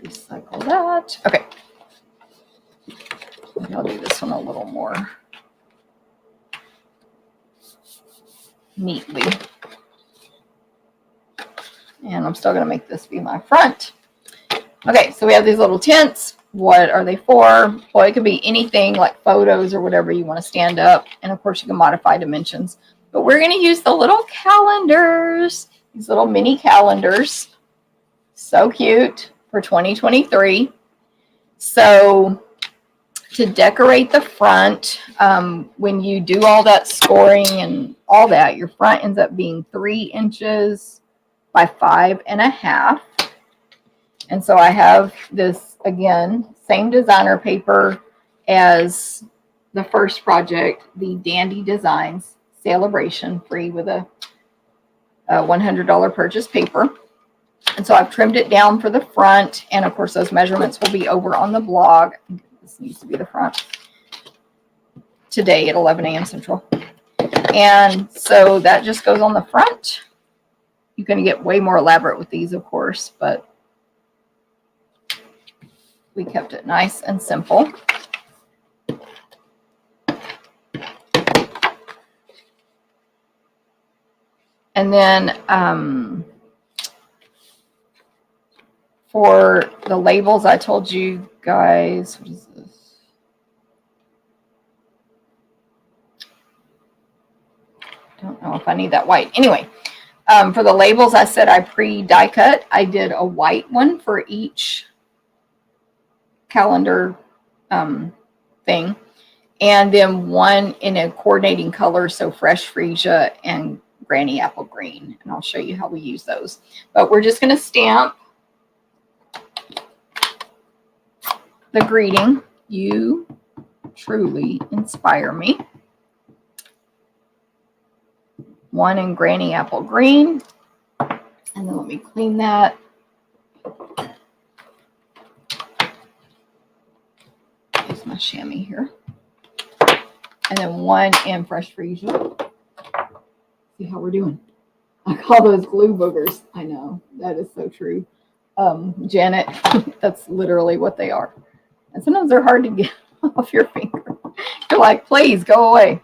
Recycle that. Okay. Maybe I'll do this one a little more neatly. And I'm still going to make this be my front. Okay, so we have these little tents. What are they for? Well, it could be anything like photos or whatever you want to stand up. And of course, you can modify dimensions. But we're going to use the little calendars, these little mini calendars. So cute for 2023. So to decorate the front, when you do all that scoring and all that, your front ends up being 3 inches by 5.5. And so I have this, again, same designer paper as the first project, the Dandy Designs Celebration, free with a $100 purchase paper. And so I've trimmed it down for the front. And of course, those measurements will be over on the blog. This needs to be the front today at 11 a.m. Central. And so that just goes on the front. You're going to get way more elaborate with these, of course, but we kept it nice and simple. And then for the labels, I told you guys, what is this? Don't know if I need that white. Anyway, for the labels, I said I pre-die cut. I did a white one for each calendar thing, and then one in a coordinating color, so Fresh Freesia and Granny Apple Green, and I'll show you how we use those. But we're just going to stamp the greeting, "You truly inspire me." One in Granny Apple Green, and then let me clean that. Use my chamois here. And then one in Fresh Freesia. See how we're doing. I call those glue boogers. I know, that is so true. Janet, that's literally what they are. And sometimes they're hard to get off your finger. You're like, please go away.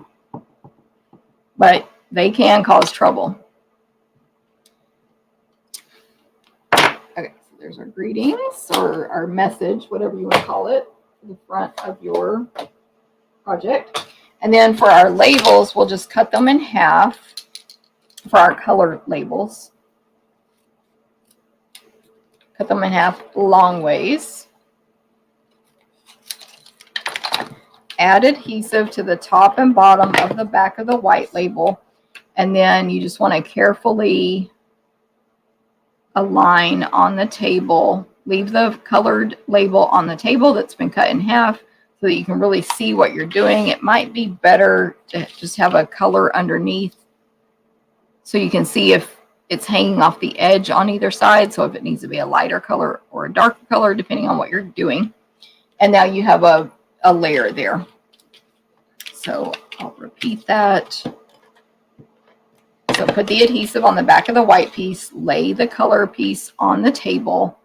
But they can cause trouble. Okay, so there's our greetings or our message, whatever you want to call it, for the front of your project. And then for our labels, we'll just cut them in half for our color labels. Cut them in half long ways. Add adhesive to the top and bottom of the back of the white label. And then you just want to carefully a line on the table. Leave the colored label on the table that's been cut in half so that you can really see what you're doing. It might be better to just have a color underneath so you can see if it's hanging off the edge on either side. So if it needs to be a lighter color or a darker color, depending on what you're doing. And now you have a layer there. So I'll repeat that. So put the adhesive on the back of the white piece, lay the color piece on the table.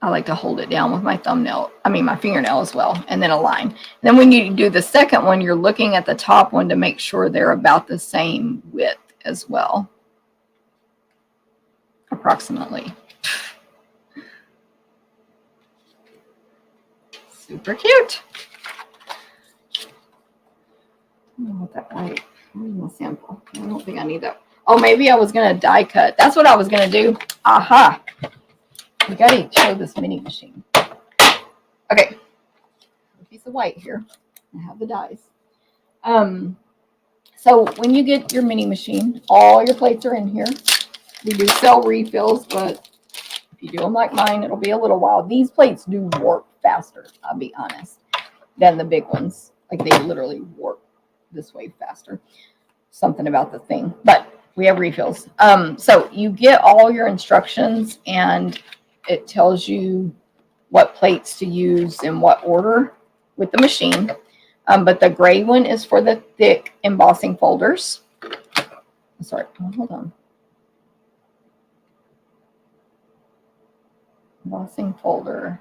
I like to hold it down with my my fingernail as well, and then align. And then when you do the second one, you're looking at the top one to make sure they're about the same width as well, approximately. Super cute. I don't want that white. Where's my sample? I don't think I need that. Oh, maybe I was going to die cut. That's what I was going to do. Aha. We got to show this mini machine. Okay. A piece of white here. I have the dies. So when you get your mini machine, all your plates are in here. We do sell refills, but if you do them like mine, it'll be a little while. These plates do warp faster, I'll be honest, than the big ones. Like they literally warp this way faster. Something about the thing, but we have refills. So you get all your instructions and it tells you what plates to use in what order with the machine. But the gray one is for the thick embossing folders. Sorry, hold on. Embossing folder.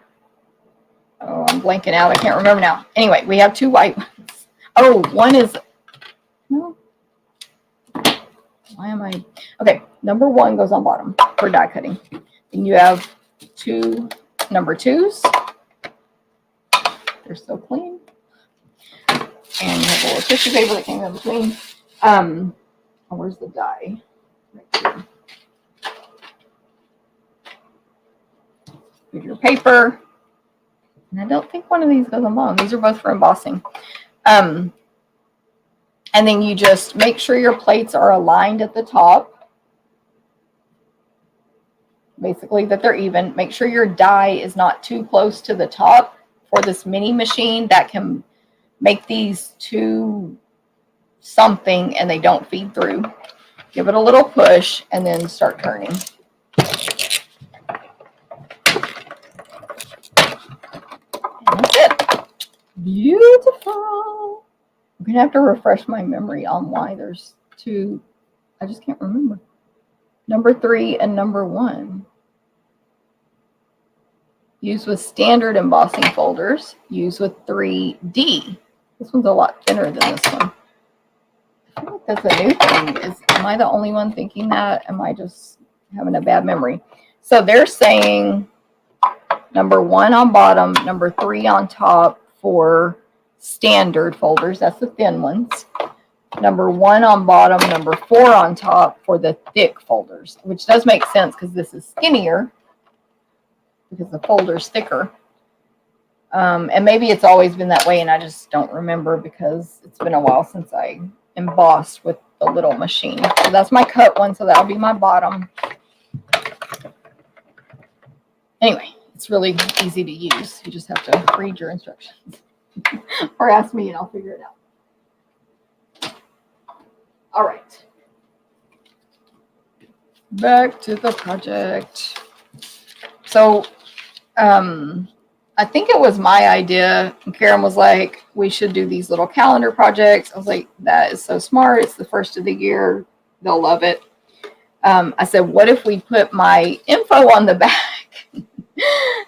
Oh, I'm blanking out. I can't remember now. Anyway, we have two white ones. Oh, one is... No. Why am I... Okay, number one goes on bottom for die cutting. And you have two number twos. They're so clean. And you have a little tissue paper that came in between. Where's the die? Right here. Here's your paper. And I don't think one of these goes on bottom. These are both for embossing. And then you just make sure your plates are aligned at the top. Basically that they're even. Make sure your die is not too close to the top for this mini machine. That can make these too something and they don't feed through. Give it a little push and then start turning. And that's it. Beautiful. I'm going to have to refresh my memory on why there's two. I just can't remember. Number 3 and number 1. Use with standard embossing folders. Use with 3D. This one's a lot thinner than this one. I feel like that's a new thing. Am I the only one thinking that? Am I just having a bad memory? So they're saying number 1 on bottom, number 3 on top for standard folders. That's the thin ones. Number 1 on bottom, number 4 on top for the thick folders, which does make sense because this is skinnier because the folder's thicker. And maybe it's always been that way and I just don't remember because it's been a while since I embossed with the little machine. So that's my cut one, so that'll be my bottom. Anyway, it's really easy to use. You just have to read your instructions or ask me and I'll figure it out. All right. Back to the project. So, I think it was my idea. And Karen was like, we should do these little calendar projects. I was like, that is so smart. It's the first of the year. They'll love it. I said, what if we put my info on the back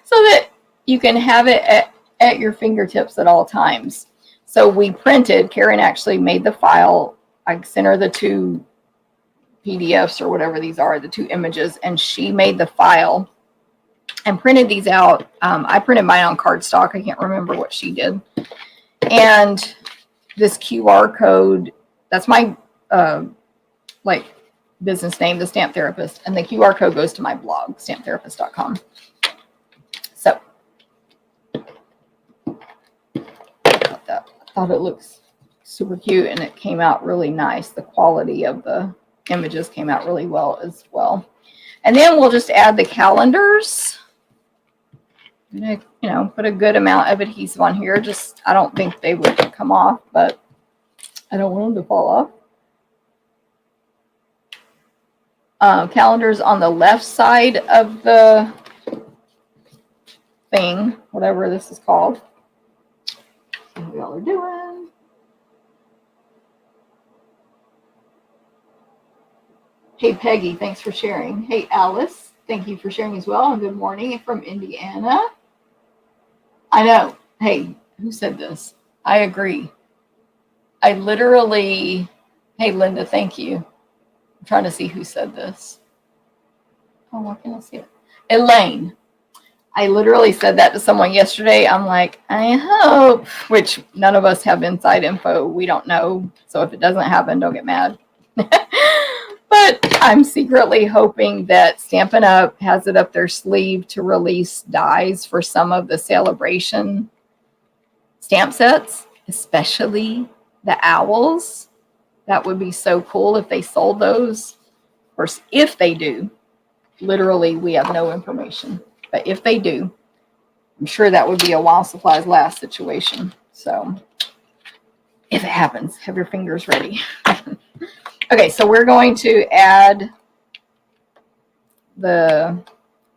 so that you can have it at your fingertips at all times? So we printed, Karen actually made the file. I sent her the 2 PDFs or whatever these are, the 2 images, and she made the file and printed these out. I printed mine on cardstock. I can't remember what she did. And this QR code, that's my like business name, The Stamp Therapist, and the QR code goes to my blog, stamptherapist.com. So I thought it looks super cute and it came out really nice. The quality of the images came out really well as well. And then we'll just add the calendars. I'm gonna, you know, put a good amount of adhesive on here. Just, I don't think they would come off, but I don't want them to fall off. Calendars on the left side of the thing, whatever this is called. See how y'all are doing. Hey, Peggy, thanks for sharing. Hey, Alice, thank you for sharing as well. And good morning from Indiana. I know. Hey, who said this? I agree. I literally, hey, Linda, thank you. I'm trying to see who said this. Oh, why can't I see it? Elaine. I literally said that to someone yesterday. I'm like, I hope, which none of us have inside info. We don't know. So if it doesn't happen, don't get mad. But I'm secretly hoping that Stampin' Up! Has it up their sleeve to release dies for some of the celebration stamp sets, especially the owls. That would be so cool if they sold those. Of course, if they do, literally we have no information. But if they do, I'm sure that would be a while supplies last situation. So if it happens, have your fingers ready. Okay, so we're going to add the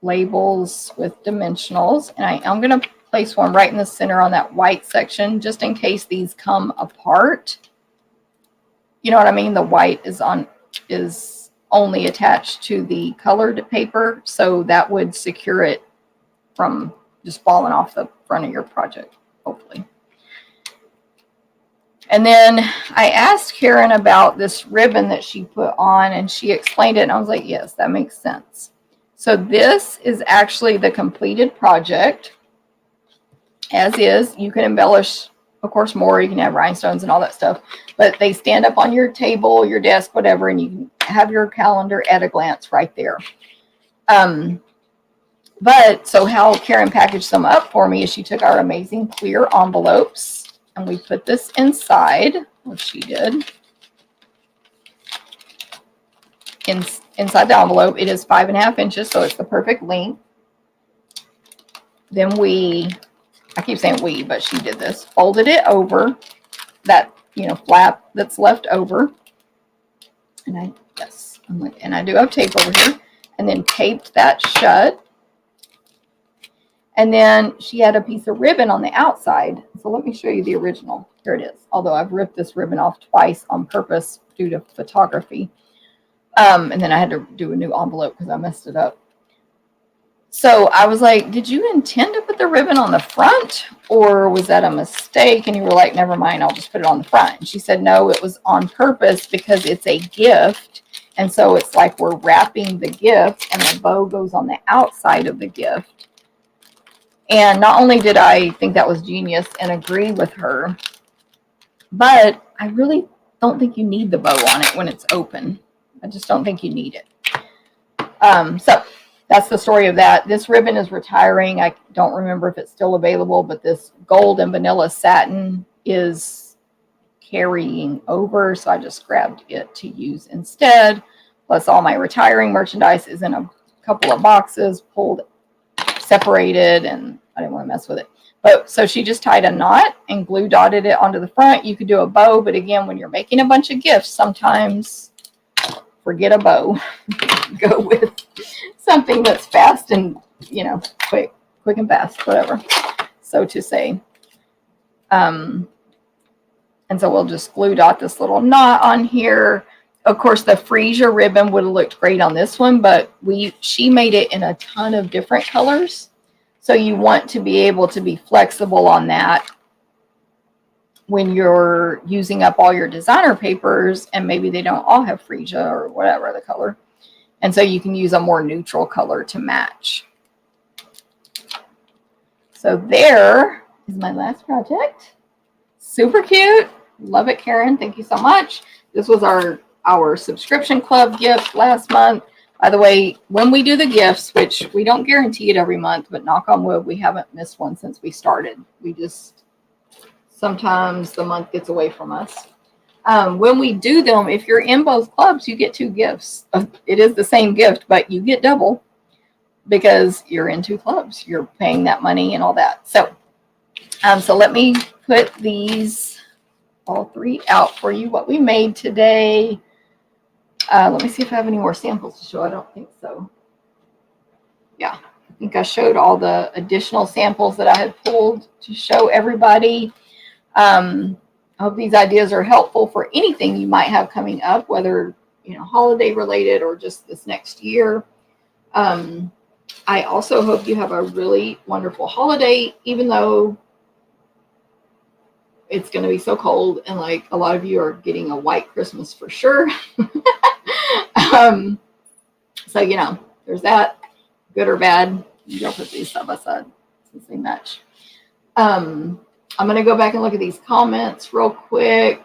labels with dimensionals. And I'm going to place one right in the center on that white section, just in case these come apart. You know what I mean? The white is only attached to the colored paper, so that would secure it from just falling off the front of your project, hopefully. And then I asked Karen about this ribbon that she put on, and she explained it, and I was like, yes, that makes sense. So this is actually the completed project. As is, you can embellish, of course, more. You can have rhinestones and all that stuff, but they stand up on your table, your desk, whatever, and you can have your calendar at a glance right there. But so how Karen packaged them up for me is she took our amazing clear envelopes and we put this inside, what she did. Inside the envelope, it is 5.5 inches, so it's the perfect length. Then I keep saying we, but she did this, folded it over that, you know, flap that's left over. And I do have tape over here, and then taped that shut. And then she had a piece of ribbon on the outside. So let me show you the original. Here it is. Although I've ripped this ribbon off twice on purpose due to photography. And then I had to do a new envelope because I messed it up. So I was like, did you intend to put the ribbon on the front, or was that a mistake? And you were like, never mind, I'll just put it on the front. And she said, no, it was on purpose because it's a gift. And so it's like we're wrapping the gift, and the bow goes on the outside of the gift. And not only did I think that was genius and agree with her, but I really don't think you need the bow on it when it's open. I just don't think you need it. So that's the story of that. This ribbon is retiring. I don't remember if it's still available, but this gold and vanilla satin is carrying over. So I just grabbed it to use instead. Plus all my retiring merchandise is in a couple of boxes, pulled, separated, and I didn't want to mess with it. But so she just tied a knot and glue dotted it onto the front. You could do a bow, but again, when you're making a bunch of gifts, sometimes forget a bow. Go with something that's fast and, you know, quick and fast, whatever, so to say. And so we'll just glue dot this little knot on here. Of course, the freesia ribbon would have looked great on this one, but she made it in a ton of different colors. So you want to be able to be flexible on that when you're using up all your designer papers, and maybe they don't all have freesia or whatever the color. And so you can use a more neutral color to match. So there is my last project. Super cute. Love it, Karen. Thank you so much. This was our subscription club gift last month. By the way, when we do the gifts, which we don't guarantee it every month, but knock on wood, we haven't missed one since we started. We just, sometimes the month gets away from us. When we do them, if you're in both clubs, you get 2 gifts. It is the same gift, but you get double because you're in 2 clubs. You're paying that money and all that. So, so let me put these all 3 out for you. What we made today. Let me see if I have any more samples to show. I don't think so. Yeah, I think I showed all the additional samples that I had pulled to show everybody. I hope these ideas are helpful for anything you might have coming up, whether, you know, holiday related or just this next year. I also hope you have a really wonderful holiday, even though it's going to be so cold and like a lot of you are getting a white Christmas for sure. So, you know, there's that, good or bad. You don't put these side by side since they match. I'm going to go back and look at these comments real quick.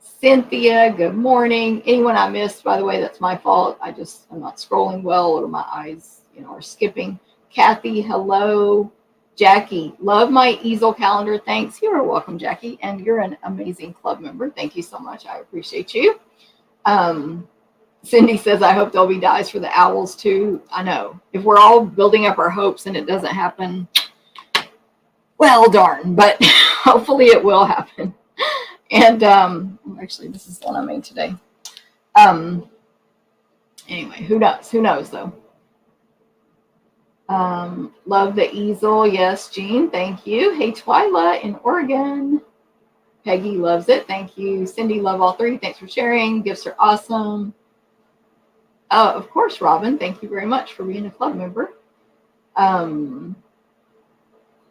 Cynthia, good morning. Anyone I missed, by the way, that's my fault. I'm not scrolling well, or my eyes, you know, are skipping. Kathy, hello. Jackie, love my easel calendar. Thanks. You're welcome, Jackie. And you're an amazing club member. Thank you so much. I appreciate you. Cindy says, I hope there'll be dies for the owls too. I know. If we're all building up our hopes and it doesn't happen, well, darn, but hopefully it will happen. And actually, this is the one I made today. Anyway, who knows? Who knows, though? Love the easel. Yes, Jean, thank you. Hey, Twyla in Oregon. Peggy loves it. Thank you. Cindy, love all 3. Thanks for sharing. Gifts are awesome. Of course, Robin. Thank you very much for being a club member.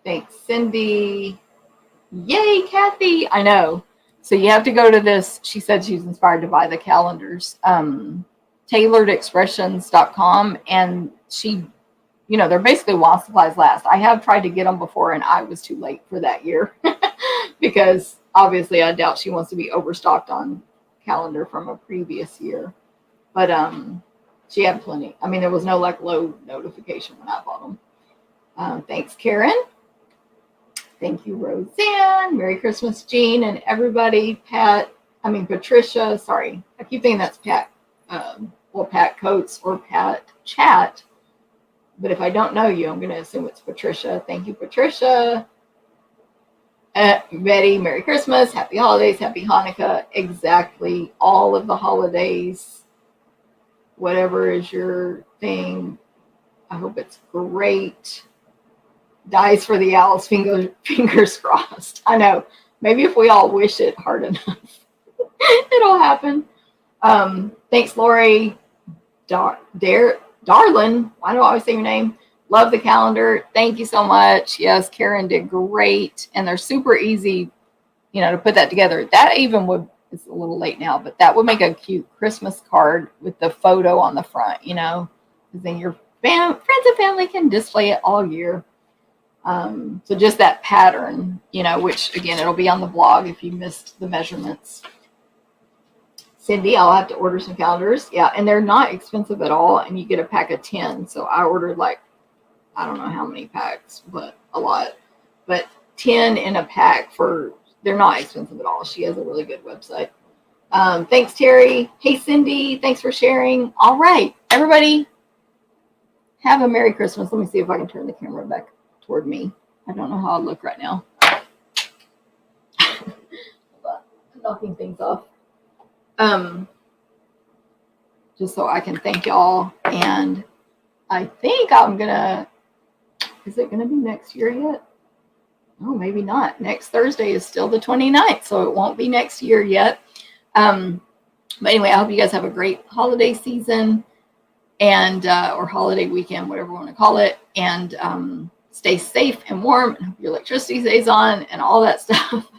Thanks, Cindy. Yay, Kathy. I know. So you have to go to this. She said she's inspired to buy the calendars. Tailoredexpressions.com. And she, you know, they're basically while supplies last. I have tried to get them before and I was too late for that year because obviously I doubt she wants to be overstocked on calendar from a previous year. But she had plenty. I mean, there was no like low notification when I bought them. Thanks, Karen. Thank you, Roseanne. Merry Christmas, Jean, and everybody. Patricia. Sorry, I keep thinking that's Pat. Well, Pat Coates or Pat Chat. But if I don't know you, I'm going to assume it's Patricia. Thank you, Patricia. Betty, Merry Christmas, Happy Holidays, Happy Hanukkah. Exactly, all of the holidays. Whatever is your thing. I hope it's great. Dies for the owls, fingers crossed. I know. Maybe if we all wish it hard enough, it'll happen. Thanks, Lori. Darlin. Why do I always say your name? Love the calendar. Thank you so much. Yes, Karen did great. And they're super easy, you know, to put that together. That even would, it's a little late now, but that would make a cute Christmas card with the photo on the front, you know, because then your friends and family can display it all year. So just that pattern, you know, which again, it'll be on the blog if you missed the measurements. Cindy, I'll have to order some calendars. Yeah, and they're not expensive at all, and you get a pack of 10. So I ordered like, I don't know how many packs, but a lot. But 10 in a pack they're not expensive at all. She has a really good website. Thanks, Terry. Hey, Cindy, thanks for sharing. All right, everybody, have a Merry Christmas. Let me see if I can turn the camera back toward me. I don't know how I look right now. I'm knocking things off. Just so I can thank y'all. And I think is it gonna be next year yet? Oh, maybe not. Next Thursday is still the 29th, so it won't be next year yet. But anyway, I hope you guys have a great holiday season and or holiday weekend, whatever you want to call it. And stay safe and warm, and hope your electricity stays on and all that stuff.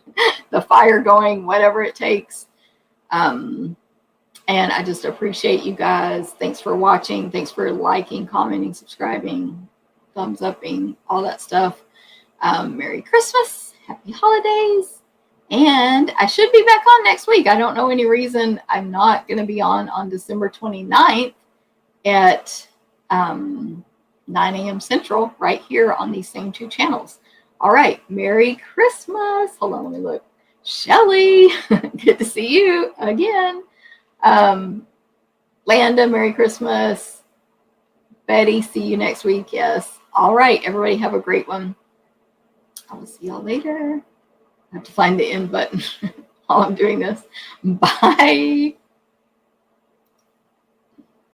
The fire going, whatever it takes. And I just appreciate you guys. Thanks for watching. Thanks for liking, commenting, subscribing, thumbs upping, all that stuff. Merry Christmas. Happy holidays. And I should be back on next week. I don't know any reason I'm not going to be on December 29th at 9 a.m. Central right here on these same 2 channels. All right. Merry Christmas. Hold on, let me look. Shelly, good to see you again. Landa, Merry Christmas. Betty, see you next week. Yes. All right, everybody have a great one. I will see y'all later. I have to find the end button while I'm doing this. Bye.